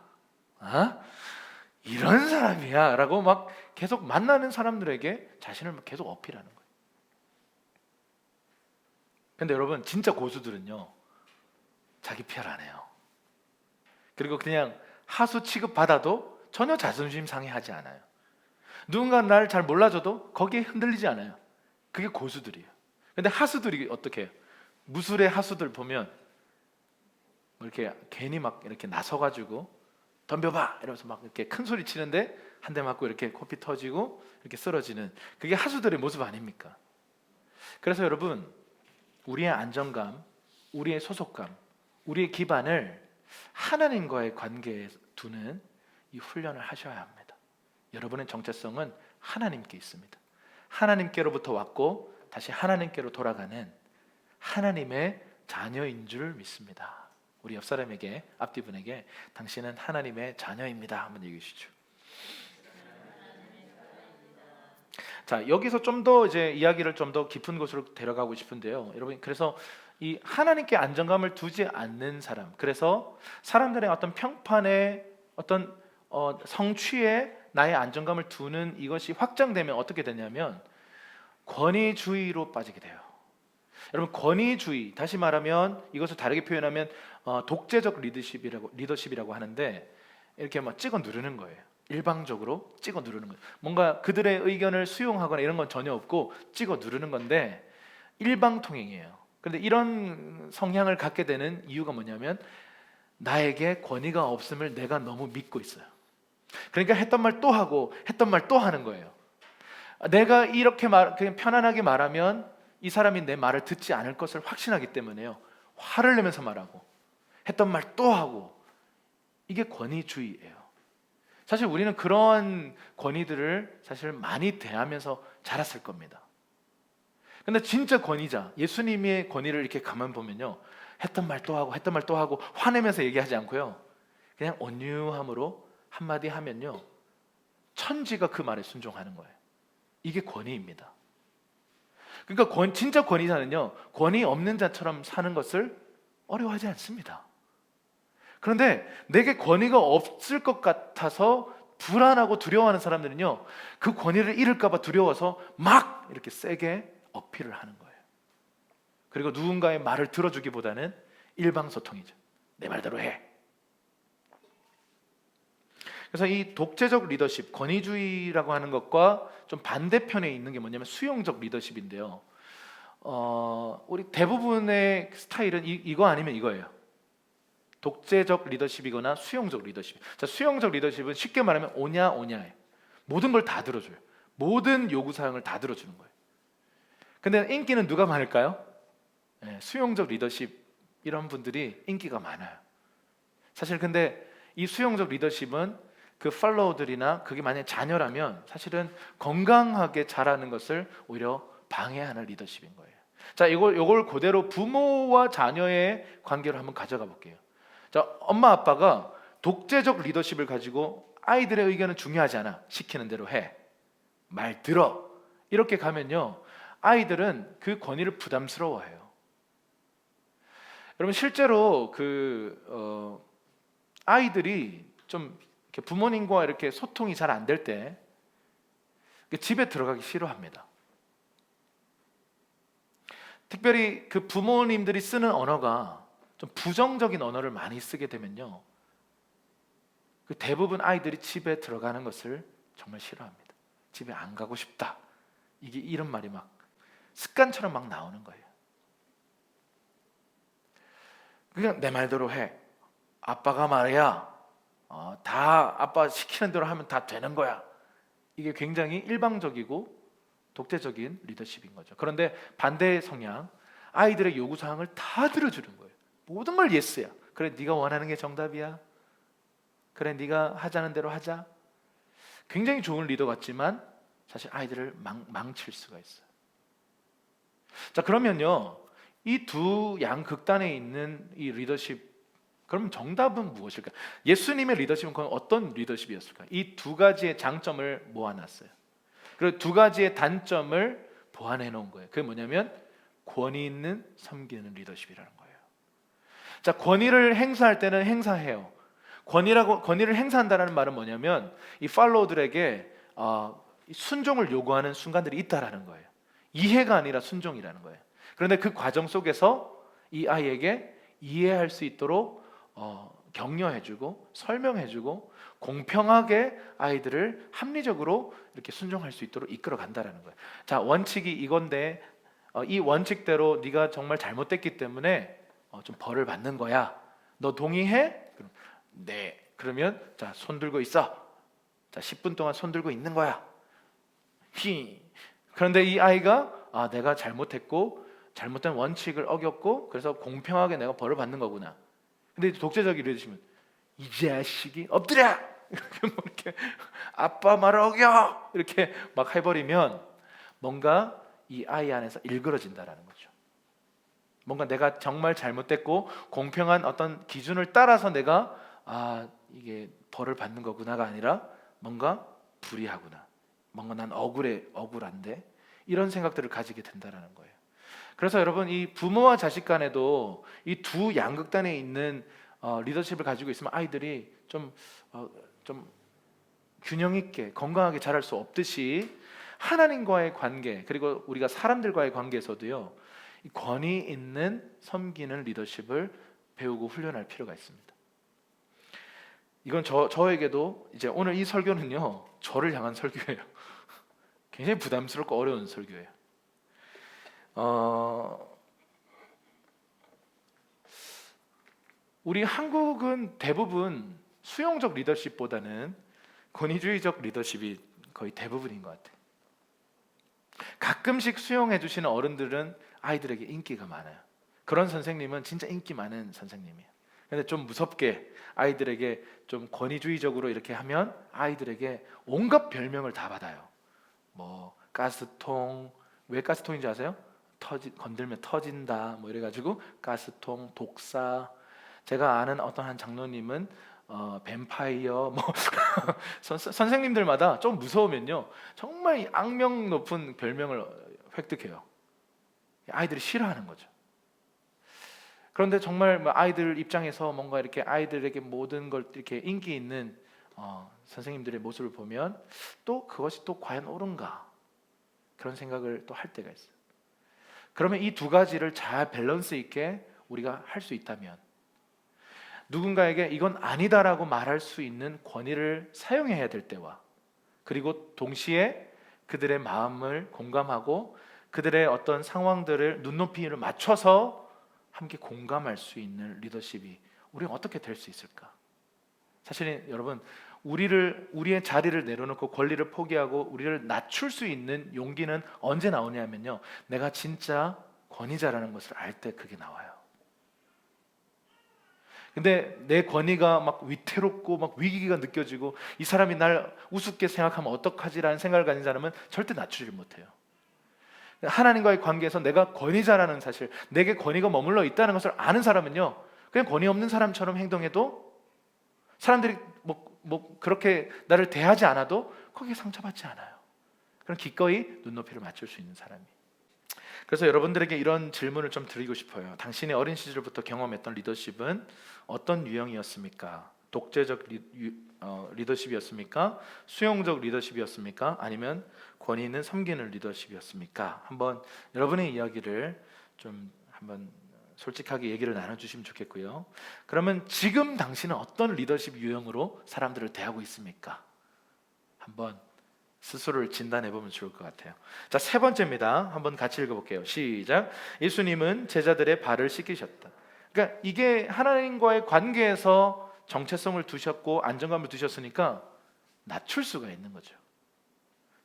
이런 사람이야 라고 막 계속 만나는 사람들에게 자신을 계속 어필하는 거예요. 근데 여러분, 진짜 고수들은요, 자기 PR 안 해요. 그리고 그냥 하수 취급받아도 전혀 자존심 상해하지 않아요. 누군가 나를 잘 몰라줘도 거기에 흔들리지 않아요. 그게 고수들이에요. 근데 하수들이 어떻게 해요? 무술의 하수들 보면 뭐 이렇게 괜히 막 이렇게 나서가지고 덤벼봐 이러면서 막 이렇게 큰 소리 치는데 한 대 맞고 이렇게 코피 터지고 이렇게 쓰러지는, 그게 하수들의 모습 아닙니까? 그래서 여러분, 우리의 안정감, 우리의 소속감, 우리의 기반을 하나님과의 관계에 두는 이 훈련을 하셔야 합니다. 여러분의 정체성은 하나님께 있습니다. 하나님께로부터 왔고 다시 하나님께로 돌아가는 하나님의 자녀인 줄 믿습니다. 우리 옆 사람에게, 앞뒤 분에게 당신은 하나님의 자녀입니다 한번 얘기해 주시죠. 자, 여기서 좀 더 이제 이야기를 좀 더 깊은 곳으로 데려가고 싶은데요, 여러분, 그래서 이 하나님께 안정감을 두지 않는 사람, 그래서 사람들의 어떤 평판에, 어떤 성취에 나의 안정감을 두는 이것이 확장되면 어떻게 되냐면 권위주의로 빠지게 돼요. 여러분, 권위주의, 다시 말하면 이것을 다르게 표현하면 독재적 리더십이라고 하는데, 이렇게 막 찍어 누르는 거예요. 일방적으로 찍어 누르는 거예요. 뭔가 그들의 의견을 수용하거나 이런 건 전혀 없고 찍어 누르는 건데 일방통행이에요. 그런데 이런 성향을 갖게 되는 이유가 뭐냐면 나에게 권위가 없음을 내가 너무 믿고 있어요. 그러니까 했던 말 또 하고 했던 말 또 하는 거예요. 내가 이렇게 그냥 편안하게 말하면 이 사람이 내 말을 듣지 않을 것을 확신하기 때문에요, 화를 내면서 말하고 했던 말 또 하고. 이게 권위주의예요. 사실 우리는 그런 권위들을 사실 많이 대하면서 자랐을 겁니다. 근데 진짜 권위자, 예수님의 권위를 이렇게 가만 보면요, 했던 말 또 하고 했던 말 또 하고 화내면서 얘기하지 않고요, 그냥 온유함으로 한마디 하면요, 천지가 그 말에 순종하는 거예요. 이게 권위입니다. 그러니까 진짜 권위자는요, 권위 없는 자처럼 사는 것을 어려워하지 않습니다. 그런데 내게 권위가 없을 것 같아서 불안하고 두려워하는 사람들은요, 그 권위를 잃을까 봐 두려워서 막 이렇게 세게 어필을 하는 거예요. 그리고 누군가의 말을 들어주기보다는 일방소통이죠. 내 말대로 해. 그래서 이 독재적 리더십, 권위주의라고 하는 것과 좀 반대편에 있는 게 뭐냐면 수용적 리더십인데요. 우리 대부분의 스타일은 이거 아니면 이거예요. 독재적 리더십이거나 수용적 리더십. 자, 수용적 리더십은 쉽게 말하면 오냐 오냐예요. 모든 걸 다 들어줘요. 모든 요구 사항을 다 들어주는 거예요. 근데 인기는 누가 많을까요? 네, 수용적 리더십 이런 분들이 인기가 많아요. 사실 근데 이 수용적 리더십은 그 팔로워들이나 그게 만약 자녀라면 사실은 건강하게 자라는 것을 오히려 방해하는 리더십인 거예요. 자, 요걸 그대로 부모와 자녀의 관계로 한번 가져가 볼게요. 자, 엄마 아빠가 독재적 리더십을 가지고 아이들의 의견은 중요하지 않아, 시키는 대로 해, 말 들어, 이렇게 가면요, 아이들은 그 권위를 부담스러워해요. 여러분 실제로 아이들이 좀 이렇게 부모님과 이렇게 소통이 잘 안 될 때 집에 들어가기 싫어합니다. 특별히 그 부모님들이 쓰는 언어가 좀 부정적인 언어를 많이 쓰게 되면요, 그 대부분 아이들이 집에 들어가는 것을 정말 싫어합니다. 집에 안 가고 싶다, 이게 이런 말이 막 습관처럼 막 나오는 거예요. 그냥 내 말대로 해, 아빠가 말이야, 다 아빠 시키는 대로 하면 다 되는 거야. 이게 굉장히 일방적이고 독재적인 리더십인 거죠. 그런데 반대의 성향, 아이들의 요구사항을 다 들어주는 거예요. 모든 걸 예스야. 그래, 네가 원하는 게 정답이야. 그래, 네가 하자는 대로 하자. 굉장히 좋은 리더 같지만 사실 아이들을 망칠 수가 있어요. 자, 그러면요, 이 두 양극단에 있는 이 리더십, 그럼 정답은 무엇일까? 예수님의 리더십은 어떤 리더십이었을까? 이 두 가지의 장점을 모아놨어요. 그리고 두 가지의 단점을 보완해 놓은 거예요. 그게 뭐냐면 권위 있는 섬기는 리더십이라는 거예요. 자, 권위를 행사할 때는 행사해요. 권위를 행사한다는 말은 뭐냐면 이 팔로워들에게 순종을 요구하는 순간들이 있다라는 거예요. 이해가 아니라 순종이라는 거예요. 그런데 그 과정 속에서 이 아이에게 이해할 수 있도록 격려해주고 설명해주고 공평하게 아이들을 합리적으로 이렇게 순종할 수 있도록 이끌어 간다라는 거예요. 자, 원칙이 이건데 이 원칙대로 네가 정말 잘못됐기 때문에 좀 벌을 받는 거야. 너 동의해? 네. 그러면 자, 손 들고 있어. 자, 10분 동안 손 들고 있는 거야. 그런데 이 아이가 내가 잘못했고 잘못된 원칙을 어겼고 그래서 공평하게 내가 벌을 받는 거구나. 근데 독재적이 이러시면 이 자식이 엎드려! 이렇게 아빠 말을 어겨! 이렇게 막 해버리면 뭔가 이 아이 안에서 일그러진다라는 거죠. 뭔가 내가 정말 잘못됐고 공평한 어떤 기준을 따라서 내가 이게 벌을 받는 거구나가 아니라 뭔가 불의하구나, 뭔가 난 억울한데, 이런 생각들을 가지게 된다라는 거예요. 그래서 여러분, 이 부모와 자식 간에도 이 두 양극단에 있는 리더십을 가지고 있으면 아이들이 좀 균형 있게 건강하게 자랄 수 없듯이 하나님과의 관계, 그리고 우리가 사람들과의 관계에서도요, 이 권위 있는 섬기는 리더십을 배우고 훈련할 필요가 있습니다. 이건 저에게도 이제 오늘 이 설교는요, 저를 향한 설교예요. 굉장히 부담스럽고 어려운 설교예요. 우리 한국은 대부분 수용적 리더십보다는 권위주의적 리더십이 거의 대부분인 것 같아요. 가끔씩 수용해 주시는 어른들은 아이들에게 인기가 많아요. 그런 선생님은 진짜 인기 많은 선생님이에요. 근데 좀 무섭게 아이들에게 좀 권위주의적으로 이렇게 하면 아이들에게 온갖 별명을 다 받아요. 뭐 가스통, 왜 가스통인지 아세요? 건들면 터진다 뭐 이래가지고 가스통, 독사. 제가 아는 어떤 한 장로님은 뱀파이어 뭐 선생님들마다 좀 무서우면요 정말 악명 높은 별명을 획득해요. 아이들이 싫어하는 거죠. 그런데 정말 뭐 아이들 입장에서 뭔가 이렇게 아이들에게 모든 걸 이렇게 인기 있는 선생님들의 모습을 보면 또 그것이 또 과연 옳은가 그런 생각을 또 할 때가 있어요. 그러면 이 두 가지를 잘 밸런스 있게 우리가 할 수 있다면 누군가에게 이건 아니다라고 말할 수 있는 권위를 사용해야 될 때와 그리고 동시에 그들의 마음을 공감하고 그들의 어떤 상황들을 눈높이를 맞춰서 함께 공감할 수 있는 리더십이 우리가 어떻게 될 수 있을까? 사실은 여러분 우리의 자리를 내려놓고 권리를 포기하고 우리를 낮출 수 있는 용기는 언제 나오냐면요 내가 진짜 권위자라는 것을 알 때 그게 나와요. 근데 내 권위가 막 위태롭고 막 위기가 느껴지고 이 사람이 날 우습게 생각하면 어떡하지라는 생각을 가진 사람은 절대 낮추지 못해요. 하나님과의 관계에서 내가 권위자라는 사실, 내게 권위가 머물러 있다는 것을 아는 사람은요 그냥 권위 없는 사람처럼 행동해도 사람들이 뭐 그렇게 나를 대하지 않아도 거기에 상처받지 않아요. 그럼 기꺼이 눈높이를 맞출 수 있는 사람이. 그래서 여러분들에게 이런 질문을 좀 드리고 싶어요. 당신의 어린 시절부터 경험했던 리더십은 어떤 유형이었습니까? 독재적 리더십이었습니까? 수용적 리더십이었습니까? 아니면 권위 있는 섬기는 리더십이었습니까? 한번 여러분의 이야기를 좀 한번 솔직하게 얘기를 나눠주시면 좋겠고요. 그러면 지금 당신은 어떤 리더십 유형으로 사람들을 대하고 있습니까? 한번 스스로를 진단해 보면 좋을 것 같아요. 자, 세 번째입니다. 한번 같이 읽어볼게요. 시작. 예수님은 제자들의 발을 씻기셨다. 그러니까 이게 하나님과의 관계에서 정체성을 두셨고 안정감을 두셨으니까 낮출 수가 있는 거죠.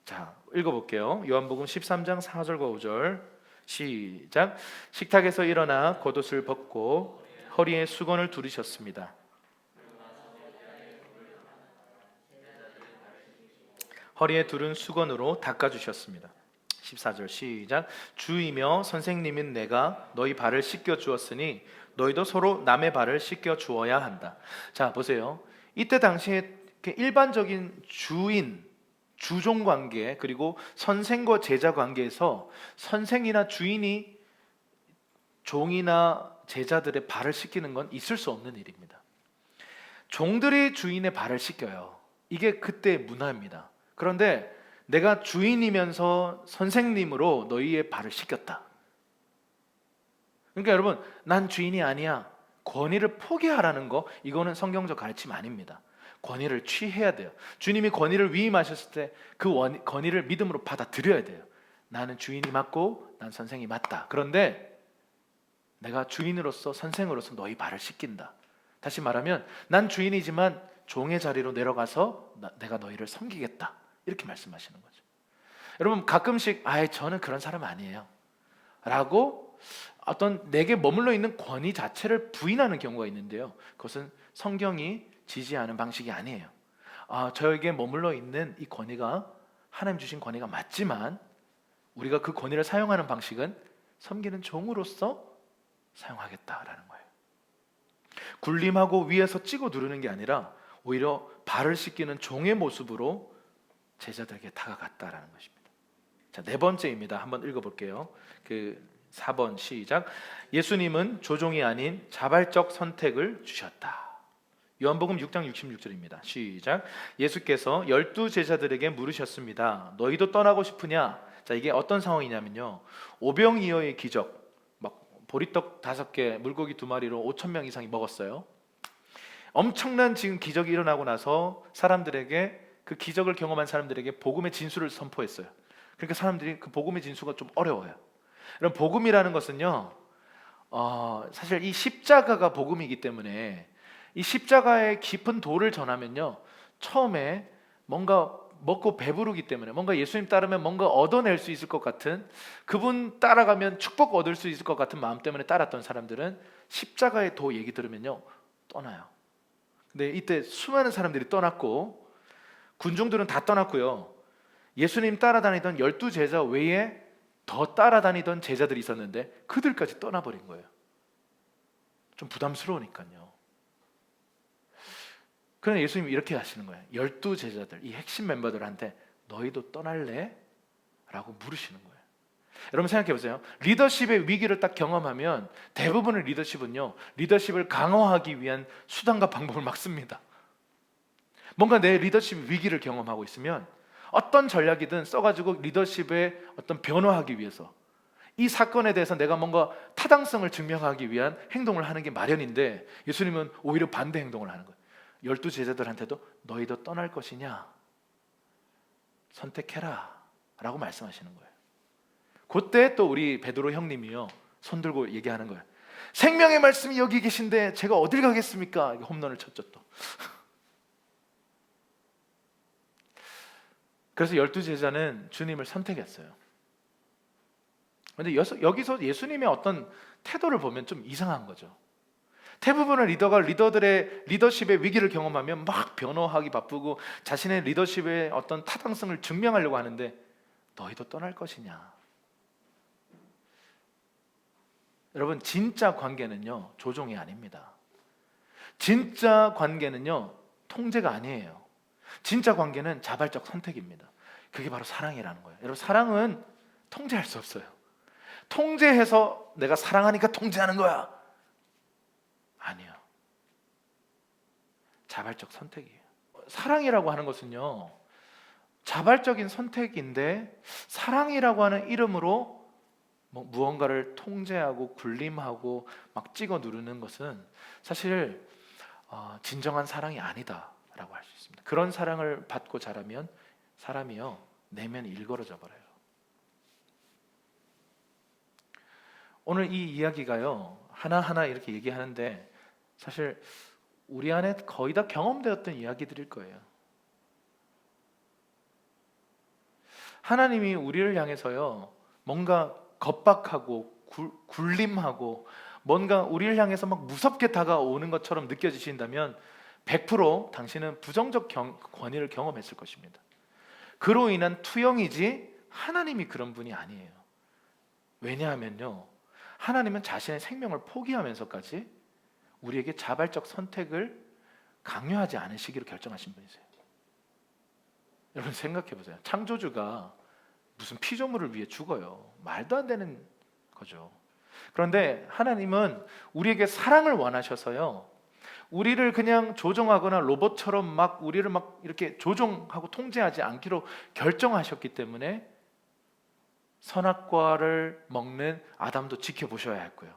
자, 읽어볼게요. 요한복음 13장 4절과 5절 시작. 식탁에서 일어나 겉옷을 벗고 허리에 수건을 두르셨습니다. 허리에 두른 수건으로 닦아주셨습니다. 14절 시작. 주이며 선생님인 내가 너희 발을 씻겨 주었으니 너희도 서로 남의 발을 씻겨 주어야 한다. 자, 보세요. 이때 당시에 일반적인 주종 관계 그리고 선생과 제자 관계에서 선생이나 주인이 종이나 제자들의 발을 씻기는 건 있을 수 없는 일입니다. 종들이 주인의 발을 씻겨요. 이게 그때의 문화입니다. 그런데 내가 주인이면서 선생님으로 너희의 발을 씻겼다. 그러니까 여러분, 난 주인이 아니야. 권위를 포기하라는 거, 이거는 성경적 가르침 아닙니다. 권위를 취해야 돼요. 주님이 권위를 위임하셨을 때 그 권위를 믿음으로 받아들여야 돼요. 나는 주인이 맞고 난 선생이 맞다. 그런데 내가 주인으로서 선생으로서 너희 발을 씻긴다. 다시 말하면 난 주인이지만 종의 자리로 내려가서 내가 너희를 섬기겠다. 이렇게 말씀하시는 거죠. 여러분 가끔씩 저는 그런 사람 아니에요 라고 어떤 내게 머물러 있는 권위 자체를 부인하는 경우가 있는데요, 그것은 성경이 지지하는 방식이 아니에요. 저에게 머물러 있는 이 권위가 하나님 주신 권위가 맞지만 우리가 그 권위를 사용하는 방식은 섬기는 종으로서 사용하겠다라는 거예요. 군림하고 위에서 찍어 누르는 게 아니라 오히려 발을 씻기는 종의 모습으로 제자들에게 다가갔다라는 것입니다. 자, 네 번째입니다. 한번 읽어볼게요. 4번 시작. 예수님은 조종이 아닌 자발적 선택을 주셨다. 요한복음 6장 66절입니다. 시작. 예수께서 12 제자들에게 물으셨습니다. 너희도 떠나고 싶으냐? 자, 이게 어떤 상황이냐면요, 오병이어의 기적, 막 보리떡 5개, 물고기 2마리로 5,000명 이상이 먹었어요. 엄청난 지금 기적이 일어나고 나서 사람들에게, 그 기적을 경험한 사람들에게 복음의 진수를 선포했어요. 그러니까 사람들이 그 복음의 진수가 좀 어려워요. 그럼 복음이라는 것은요, 사실 이 십자가가 복음이기 때문에 이 십자가의 깊은 도를 전하면요, 처음에 뭔가 먹고 배부르기 때문에 뭔가 예수님 따르면 뭔가 얻어낼 수 있을 것 같은, 그분 따라가면 축복 얻을 수 있을 것 같은 마음 때문에 따랐던 사람들은 십자가의 도 얘기 들으면요 떠나요. 근데 이때 수많은 사람들이 떠났고 군중들은 다 떠났고요, 예수님 따라다니던 12 제자 외에 더 따라다니던 제자들이 있었는데 그들까지 떠나버린 거예요. 좀 부담스러우니까요. 그러나 예수님이 이렇게 하시는 거예요. 12제자들, 이 핵심 멤버들한테 너희도 떠날래? 라고 물으시는 거예요. 여러분 생각해 보세요. 리더십의 위기를 딱 경험하면 대부분의 리더십은요, 리더십을 강화하기 위한 수단과 방법을 막 씁니다. 뭔가 내 리더십 위기를 경험하고 있으면 어떤 전략이든 써가지고 리더십에 어떤 변화하기 위해서, 이 사건에 대해서 내가 뭔가 타당성을 증명하기 위한 행동을 하는 게 마련인데, 예수님은 오히려 반대 행동을 하는 거예요. 12제자들한테도 너희도 떠날 것이냐? 선택해라 라고 말씀하시는 거예요. 그때 또 우리 베드로 형님이요, 손 들고 얘기하는 거예요. 생명의 말씀이 여기 계신데 제가 어딜 가겠습니까? 홈런을 쳤죠 또. 그래서 12제자는 주님을 선택했어요. 그런데 여기서 예수님의 어떤 태도를 보면 좀 이상한 거죠. 대부분의 리더가 리더들의 리더십의 위기를 경험하면 막 변호하기 바쁘고 자신의 리더십의 어떤 타당성을 증명하려고 하는데, 너희도 떠날 것이냐? 여러분, 진짜 관계는요, 조종이 아닙니다. 진짜 관계는요, 통제가 아니에요. 진짜 관계는 자발적 선택입니다. 그게 바로 사랑이라는 거예요. 여러분, 사랑은 통제할 수 없어요. 통제해서 내가 사랑하니까 통제하는 거야, 아니요. 자발적 선택이에요. 사랑이라고 하는 것은요, 자발적인 선택인데, 사랑이라고 하는 이름으로 무언가를 통제하고 군림하고 막 찍어 누르는 것은 사실 진정한 사랑이 아니다라고 할 수 있습니다. 그런 사랑을 받고 자라면 사람이요, 내면이 일그러져 버려요. 오늘 이 이야기가요, 하나하나 이렇게 얘기하는데 사실 우리 안에 거의 다 경험되었던 이야기들일 거예요. 하나님이 우리를 향해서요, 뭔가 겁박하고 굴림하고 뭔가 우리를 향해서 막 무섭게 다가오는 것처럼 느껴지신다면 100% 당신은 부정적 권위를 경험했을 것입니다. 그로 인한 투영이지 하나님이 그런 분이 아니에요. 왜냐하면요, 하나님은 자신의 생명을 포기하면서까지 우리에게 자발적 선택을 강요하지 않으시기로 결정하신 분이세요. 여러분 생각해 보세요. 창조주가 무슨 피조물을 위해 죽어요? 말도 안 되는 거죠. 그런데 하나님은 우리에게 사랑을 원하셔서요, 우리를 그냥 조종하거나 로봇처럼 막 우리를 막 이렇게 조종하고 통제하지 않기로 결정하셨기 때문에 선악과를 먹는 아담도 지켜보셔야 했고요,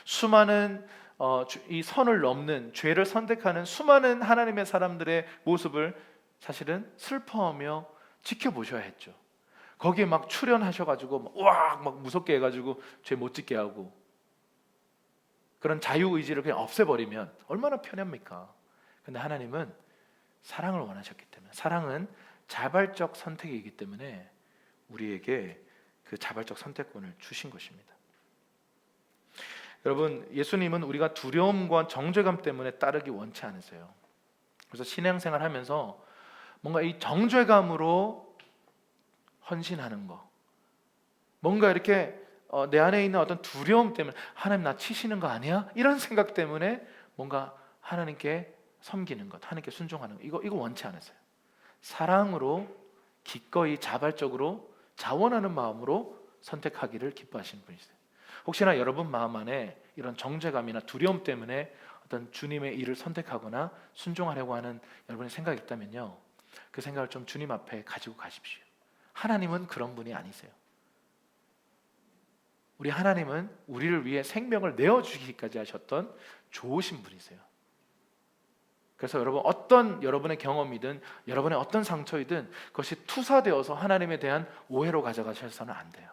수많은 이 선을 넘는 죄를 선택하는 수많은 하나님의 사람들의 모습을 사실은 슬퍼하며 지켜보셔야 했죠. 거기에 막 출연하셔가지고 막 무섭게 해가지고 죄 못 짓게 하고 그런 자유의지를 그냥 없애버리면 얼마나 편합니까? 근데 하나님은 사랑을 원하셨기 때문에, 사랑은 자발적 선택이기 때문에 우리에게 그 자발적 선택권을 주신 것입니다. 여러분, 예수님은 우리가 두려움과 정죄감 때문에 따르기 원치 않으세요. 그래서 신앙생활 하면서 뭔가 이 정죄감으로 헌신하는 거, 뭔가 이렇게 내 안에 있는 어떤 두려움 때문에 하나님 나 치시는 거 아니야? 이런 생각 때문에 뭔가 하나님께 섬기는 것, 하나님께 순종하는 것, 이거 원치 않으세요. 사랑으로 기꺼이 자발적으로 자원하는 마음으로 선택하기를 기뻐하시는 분이세요. 혹시나 여러분 마음 안에 이런 정죄감이나 두려움 때문에 어떤 주님의 일을 선택하거나 순종하려고 하는 여러분의 생각이 있다면요, 그 생각을 좀 주님 앞에 가지고 가십시오. 하나님은 그런 분이 아니세요. 우리 하나님은 우리를 위해 생명을 내어주기까지 하셨던 좋으신 분이세요. 그래서 여러분, 어떤 여러분의 경험이든 여러분의 어떤 상처이든 그것이 투사되어서 하나님에 대한 오해로 가져가셔서는 안 돼요.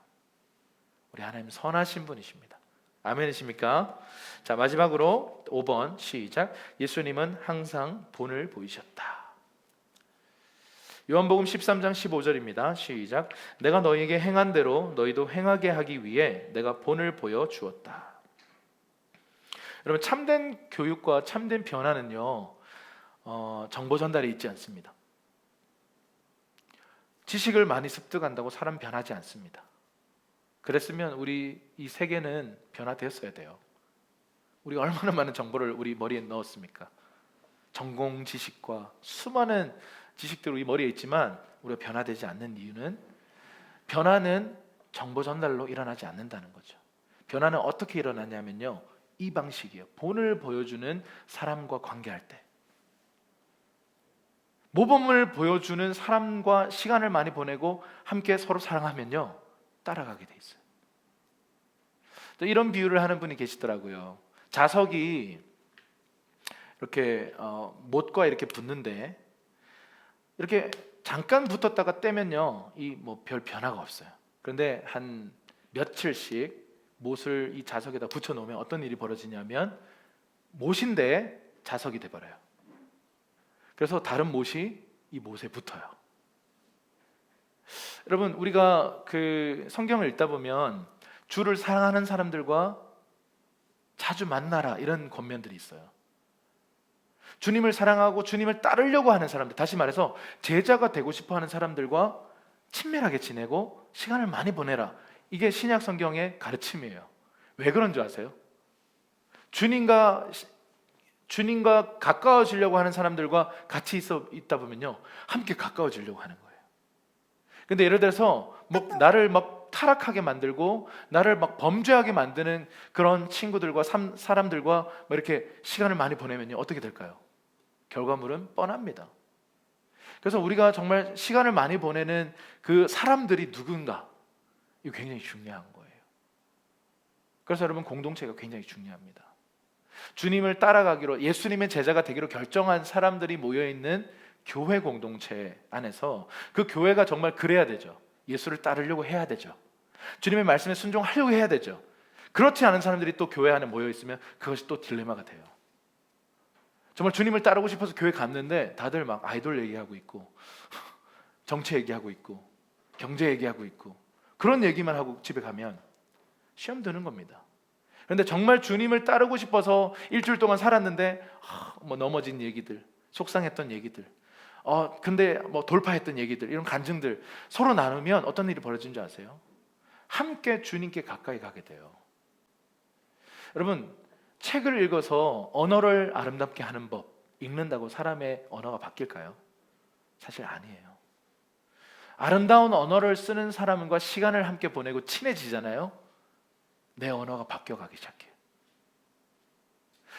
우리 하나님 선하신 분이십니다. 아멘이십니까? 자, 마지막으로 5번 시작. 예수님은 항상 본을 보이셨다. 요한복음 13장 15절입니다. 시작. 내가 너희에게 행한 대로 너희도 행하게 하기 위해 내가 본을 보여 주었다. 여러분, 참된 교육과 참된 변화는요, 정보 전달이 있지 않습니다. 지식을 많이 습득한다고 사람 변하지 않습니다. 그랬으면 우리 이 세계는 변화되었어야 돼요. 우리가 얼마나 많은 정보를 우리 머리에 넣었습니까? 전공 지식과 수많은 지식들이 우리 머리에 있지만 우리가 변화되지 않는 이유는, 변화는 정보 전달로 일어나지 않는다는 거죠. 변화는 어떻게 일어나냐면요, 이 방식이에요. 본을 보여주는 사람과 관계할 때, 모범을 보여주는 사람과 시간을 많이 보내고 함께 서로 사랑하면요, 따라가게 돼 있어요. 또 이런 비유를 하는 분이 계시더라고요. 자석이 이렇게 못과 이렇게 붙는데, 이렇게 잠깐 붙었다가 떼면요, 이 뭐 별 변화가 없어요. 그런데 한 며칠씩 못을 이 자석에다 붙여 놓으면 어떤 일이 벌어지냐면, 못인데 자석이 돼 버려요. 그래서 다른 못이 이 못에 붙어요. 여러분, 우리가 그 성경을 읽다 보면 주를 사랑하는 사람들과 자주 만나라, 이런 권면들이 있어요. 주님을 사랑하고 주님을 따르려고 하는 사람들, 다시 말해서 제자가 되고 싶어 하는 사람들과 친밀하게 지내고 시간을 많이 보내라. 이게 신약 성경의 가르침이에요. 왜 그런 줄 아세요? 주님과 가까워지려고 하는 사람들과 같이 있다 보면요, 함께 가까워지려고 하는 거예요. 근데 예를 들어서 나를 막 타락하게 만들고 나를 막 범죄하게 만드는 그런 친구들과 사람들과 이렇게 시간을 많이 보내면요, 어떻게 될까요? 결과물은 뻔합니다. 그래서 우리가 정말 시간을 많이 보내는 그 사람들이 누군가, 이거 굉장히 중요한 거예요. 그래서 여러분, 공동체가 굉장히 중요합니다. 주님을 따라가기로, 예수님의 제자가 되기로 결정한 사람들이 모여있는 교회 공동체 안에서, 그 교회가 정말 그래야 되죠. 예수를 따르려고 해야 되죠. 주님의 말씀에 순종하려고 해야 되죠. 그렇지 않은 사람들이 또 교회 안에 모여있으면 그것이 또 딜레마가 돼요. 정말 주님을 따르고 싶어서 교회 갔는데 다들 막 아이돌 얘기하고 있고 정치 얘기하고 있고 경제 얘기하고 있고 그런 얘기만 하고 집에 가면 시험 드는 겁니다. 그런데 정말 주님을 따르고 싶어서 일주일 동안 살았는데 뭐 넘어진 얘기들, 속상했던 얘기들, 근데 뭐 돌파했던 얘기들, 이런 간증들 서로 나누면 어떤 일이 벌어지는 줄 아세요? 함께 주님께 가까이 가게 돼요. 여러분, 책을 읽어서 언어를 아름답게 하는 법 읽는다고 사람의 언어가 바뀔까요? 사실 아니에요. 아름다운 언어를 쓰는 사람과 시간을 함께 보내고 친해지잖아요. 내 언어가 바뀌어가기 시작해요.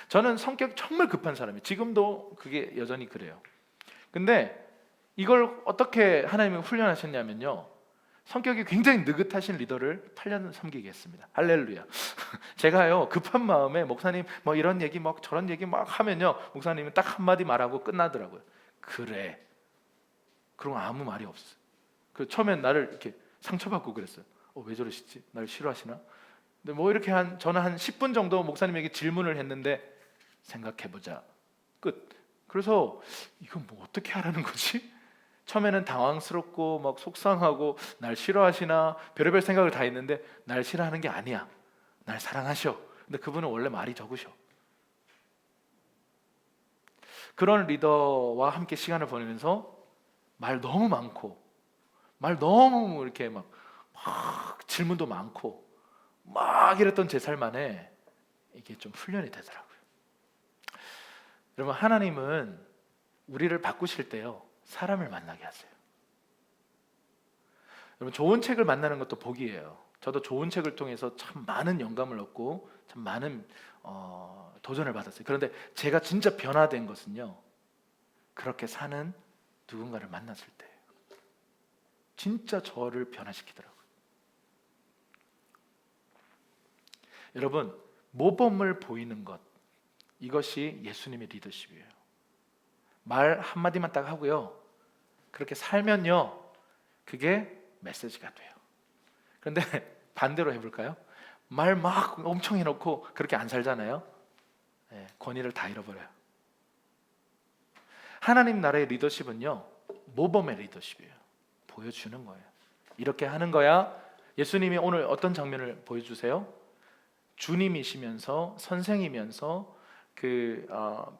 저는 성격이 정말 급한 사람이에요. 지금도 그게 여전히 그래요. 근데 이걸 어떻게 하나님이 훈련하셨냐면요, 성격이 굉장히 느긋하신 리더를 8년 섬기게 했습니다. 할렐루야. 제가요, 급한 마음에 목사님 뭐 이런 얘기 막 저런 얘기 막 하면요, 목사님은 딱 한마디 말하고 끝나더라고요. 그래. 그럼 아무 말이 없어요. 그 처음엔 나를 이렇게 상처받고 그랬어요. 왜 저러시지? 나를 싫어하시나? 근데 뭐 이렇게 저는 한 10분 정도 목사님에게 질문을 했는데, 생각해보자, 끝. 그래서 이건 뭐 어떻게 하라는 거지? 처음에는 당황스럽고 막 속상하고, 날 싫어하시나 별의별 생각을 다 했는데, 날 싫어하는 게 아니야, 날 사랑하셔. 근데 그분은 원래 말이 적으셔. 그런 리더와 함께 시간을 보내면서 말 너무 많고, 말 너무 이렇게 막 질문도 많고 막 이랬던 제 삶 안에 이게 좀 훈련이 되더라고요. 여러분, 하나님은 우리를 바꾸실 때요, 사람을 만나게 하세요. 여러분, 좋은 책을 만나는 것도 복이에요. 저도 좋은 책을 통해서 참 많은 영감을 얻고 참 많은 도전을 받았어요. 그런데 제가 진짜 변화된 것은요, 그렇게 사는 누군가를 만났을 때예요. 진짜 저를 변화시키더라고요. 여러분, 모범을 보이는 것, 이것이 예수님의 리더십이에요. 말 한마디만 딱 하고요, 그렇게 살면요, 그게 메시지가 돼요. 그런데 반대로 해볼까요? 말 막 엄청 해놓고 그렇게 안 살잖아요. 권위를 다 잃어버려요. 하나님 나라의 리더십은요, 모범의 리더십이에요. 보여주는 거예요. 이렇게 하는 거야. 예수님이 오늘 어떤 장면을 보여주세요? 주님이시면서 선생이면서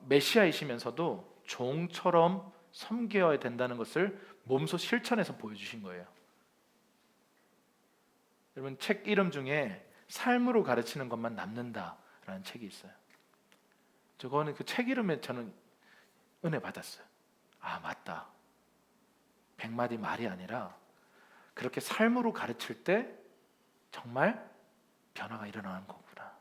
메시아이시면서도 종처럼 섬겨야 된다는 것을 몸소 실천해서 보여주신 거예요. 여러분 책 이름 중에 삶으로 가르치는 것만 남는다라는 책이 있어요. 저거는 그 책 이름에 저는 은혜 받았어요. 아, 맞다. 100마디 말이 아니라 그렇게 삶으로 가르칠 때 정말 변화가 일어나는 거구나.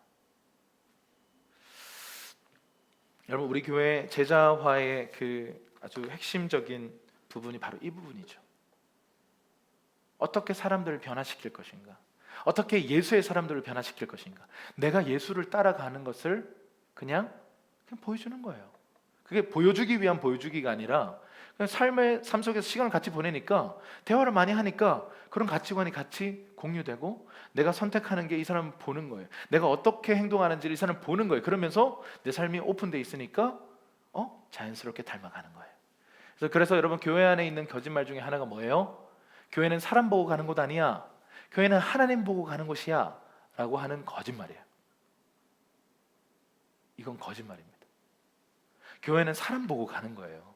여러분 우리 교회 제자화의 그 아주 핵심적인 부분이 바로 이 부분이죠. 어떻게 사람들을 변화시킬 것인가? 어떻게 예수의 사람들을 변화시킬 것인가? 내가 예수를 따라가는 것을 그냥 보여주는 거예요. 그게 보여주기 위한 보여주기가 아니라 그냥 삶 속에서 시간을 같이 보내니까 대화를 많이 하니까 그런 가치관이 같이 공유되고 내가 선택하는 게 이 사람을 보는 거예요. 내가 어떻게 행동하는지를 이 사람을 보는 거예요. 그러면서 내 삶이 오픈되어 있으니까 자연스럽게 닮아가는 거예요. 그래서 여러분 교회 안에 있는 거짓말 중에 하나가 뭐예요? 교회는 사람 보고 가는 곳 아니야. 교회는 하나님 보고 가는 곳이야 라고 하는 거짓말이에요. 이건 거짓말입니다. 교회는 사람 보고 가는 거예요.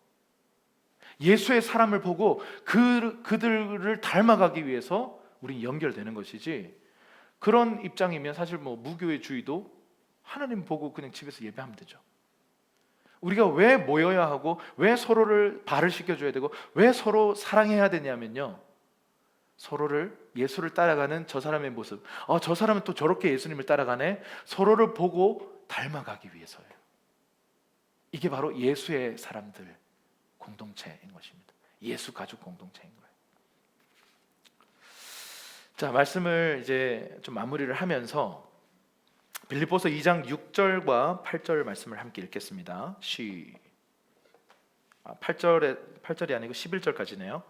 예수의 사람을 보고 그들을 닮아가기 위해서 우린 연결되는 것이지, 그런 입장이면 사실 무교회주의도 하나님 보고 그냥 집에서 예배하면 되죠. 우리가 왜 모여야 하고 왜 서로를 발을 씻겨줘야 되고 왜 서로 사랑해야 되냐면요, 서로를 예수를 따라가는 저 사람의 모습, 저 사람은 또 저렇게 예수님을 따라가네, 서로를 보고 닮아가기 위해서예요. 이게 바로 예수의 사람들 공동체인 것입니다. 예수 가족 공동체인 거예요. 자, 말씀을 이제 좀 마무리를 하면서 빌립보서 2장 6절과 8절 말씀을 함께 읽겠습니다. 8절이 아니고 11절까지네요.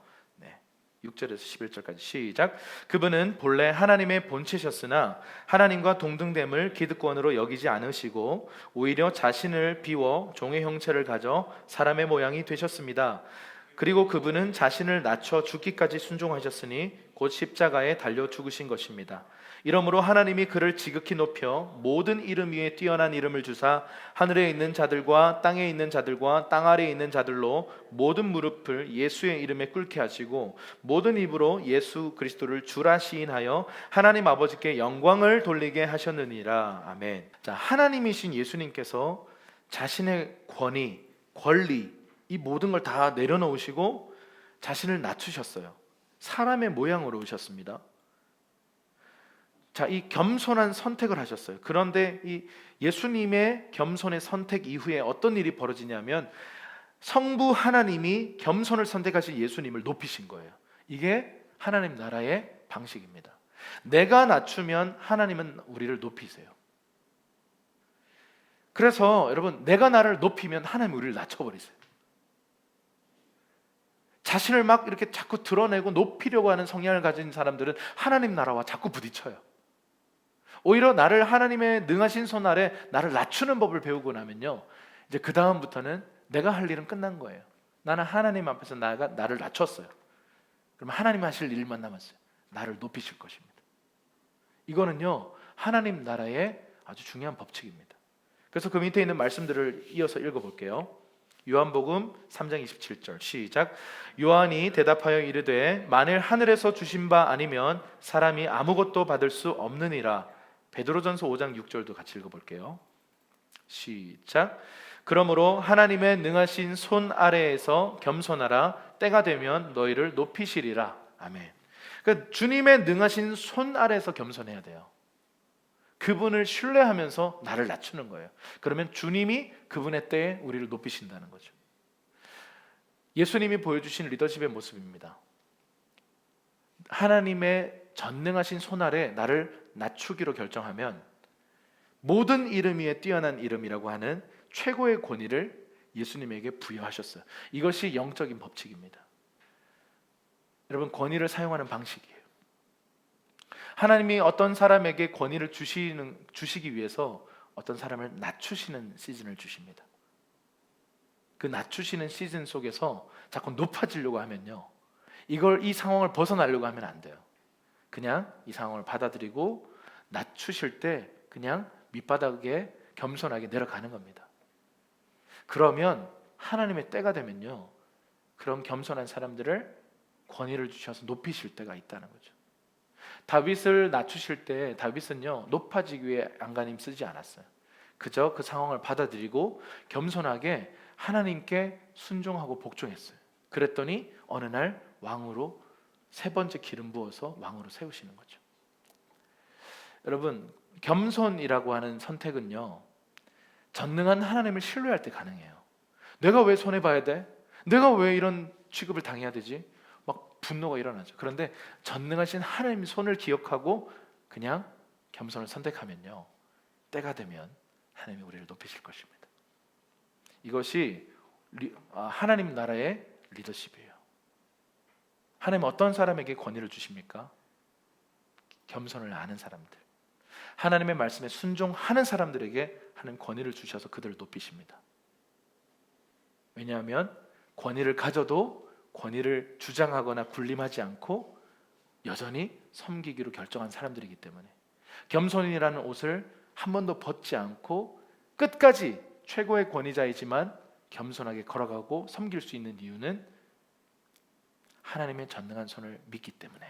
6절에서 11절까지 시작. 그분은 본래 하나님의 본체셨으나 하나님과 동등됨을 기득권으로 여기지 않으시고 오히려 자신을 비워 종의 형체를 가져 사람의 모양이 되셨습니다. 그리고 그분은 자신을 낮춰 죽기까지 순종하셨으니 곧 십자가에 달려 죽으신 것입니다. 이러므로 하나님이 그를 지극히 높여 모든 이름 위에 뛰어난 이름을 주사 하늘에 있는 자들과 땅에 있는 자들과 땅 아래에 있는 자들로 모든 무릎을 예수의 이름에 꿇게 하시고 모든 입으로 예수 그리스도를 주라 시인하여 하나님 아버지께 영광을 돌리게 하셨느니라. 아멘. 자, 하나님이신 예수님께서 자신의 권리 이 모든 걸 다 내려놓으시고 자신을 낮추셨어요. 사람의 모양으로 오셨습니다. 자, 이 겸손한 선택을 하셨어요. 그런데 이 예수님의 겸손의 선택 이후에 어떤 일이 벌어지냐면 성부 하나님이 겸손을 선택하신 예수님을 높이신 거예요. 이게 하나님 나라의 방식입니다. 내가 낮추면 하나님은 우리를 높이세요. 그래서 여러분, 내가 나를 높이면 하나님이 우리를 낮춰버리세요. 자신을 막 이렇게 자꾸 드러내고 높이려고 하는 성향을 가진 사람들은 하나님 나라와 자꾸 부딪혀요. 오히려 나를 하나님의 능하신 손 아래 나를 낮추는 법을 배우고 나면요, 이제 그 다음부터는 내가 할 일은 끝난 거예요. 나는 하나님 앞에서 나를 낮췄어요. 그럼 하나님 하실 일만 남았어요. 나를 높이실 것입니다. 이거는요, 하나님 나라의 아주 중요한 법칙입니다. 그래서 그 밑에 있는 말씀들을 이어서 읽어볼게요. 요한복음 3장 27절 시작. 요한이 대답하여 이르되 만일 하늘에서 주신 바 아니면 사람이 아무것도 받을 수 없느니라. 베드로전서 5장 6절도 같이 읽어볼게요. 시작. 그러므로 하나님의 능하신 손 아래에서 겸손하라. 때가 되면 너희를 높이시리라. 아멘. 그러니까 주님의 능하신 손 아래에서 겸손해야 돼요. 그분을 신뢰하면서 나를 낮추는 거예요. 그러면 주님이 그분의 때에 우리를 높이신다는 거죠. 예수님이 보여주신 리더십의 모습입니다. 하나님의 전능하신 손 아래 나를 낮추기로 결정하면 모든 이름 위에 뛰어난 이름이라고 하는 최고의 권위를 예수님에게 부여하셨어요. 이것이 영적인 법칙입니다. 여러분, 권위를 사용하는 방식이에요. 하나님이 어떤 사람에게 권위를 주시기 위해서 어떤 사람을 낮추시는 시즌을 주십니다. 그 낮추시는 시즌 속에서 자꾸 높아지려고 하면요, 이 상황을 벗어나려고 하면 안 돼요. 그냥 이 상황을 받아들이고 낮추실 때 그냥 밑바닥에 겸손하게 내려가는 겁니다. 그러면 하나님의 때가 되면요, 그런 겸손한 사람들을 권위를 주셔서 높이실 때가 있다는 거죠. 다윗을 낮추실 때 다윗은요 높아지기 위해 안간힘 쓰지 않았어요. 그저 그 상황을 받아들이고 겸손하게 하나님께 순종하고 복종했어요. 그랬더니 어느 날 왕으로 세 번째 기름 부어서 왕으로 세우시는 거죠. 여러분, 겸손이라고 하는 선택은요 전능한 하나님을 신뢰할 때 가능해요. 내가 왜 손해봐야 돼? 내가 왜 이런 취급을 당해야 되지? 막 분노가 일어나죠. 그런데 전능하신 하나님의 손을 기억하고 그냥 겸손을 선택하면요 때가 되면 하나님이 우리를 높이실 것입니다. 이것이 하나님 나라의 리더십이에요. 하나님은 어떤 사람에게 권위를 주십니까? 겸손을 아는 사람들, 하나님의 말씀에 순종하는 사람들에게 하나님 권위를 주셔서 그들을 높이십니다. 왜냐하면 권위를 가져도 권위를 주장하거나 군림하지 않고 여전히 섬기기로 결정한 사람들이기 때문에 겸손이라는 옷을 한 번도 벗지 않고 끝까지 최고의 권위자이지만 겸손하게 걸어가고 섬길 수 있는 이유는 하나님의 전능한 손을 믿기 때문에.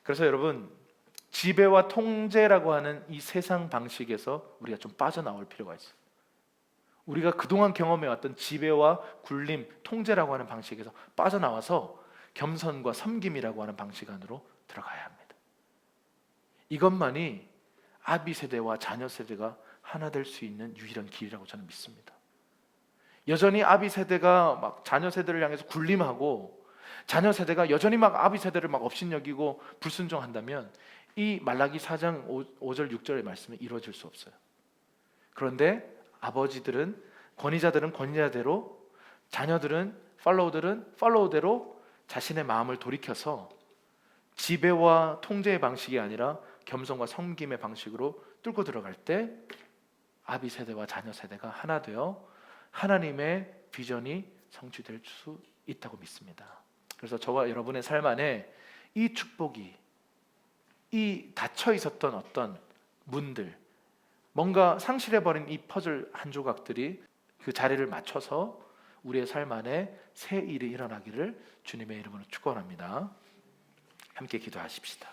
그래서 여러분, 지배와 통제라고 하는 이 세상 방식에서 우리가 좀 빠져나올 필요가 있어요. 우리가 그동안 경험해왔던 지배와 굴림, 통제라고 하는 방식에서 빠져나와서 겸손과 섬김이라고 하는 방식 안으로 들어가야 합니다. 이것만이 아비 세대와 자녀 세대가 하나 될 수 있는 유일한 길이라고 저는 믿습니다. 여전히 아비 세대가 막 자녀 세대를 향해서 굴림하고 자녀 세대가 여전히 막 아비 세대를 막 업신여기고 불순종한다면 이 말라기 4장 5절 6절의 말씀은 이루어질 수 없어요. 그런데 아버지들은 권위자들은 권위자대로, 자녀들은 팔로우대로 자신의 마음을 돌이켜서 지배와 통제의 방식이 아니라 겸손과 섬김의 방식으로 뚫고 들어갈 때 아비 세대와 자녀 세대가 하나 되어 하나님의 비전이 성취될 수 있다고 믿습니다. 그래서 저와 여러분의 삶 안에 이 축복이, 이 닫혀 있었던 어떤 문들, 뭔가 상실해버린 이 퍼즐 한 조각들이 그 자리를 맞춰서 우리의 삶 안에 새 일이 일어나기를 주님의 이름으로 축원합니다. 함께 기도하십시다.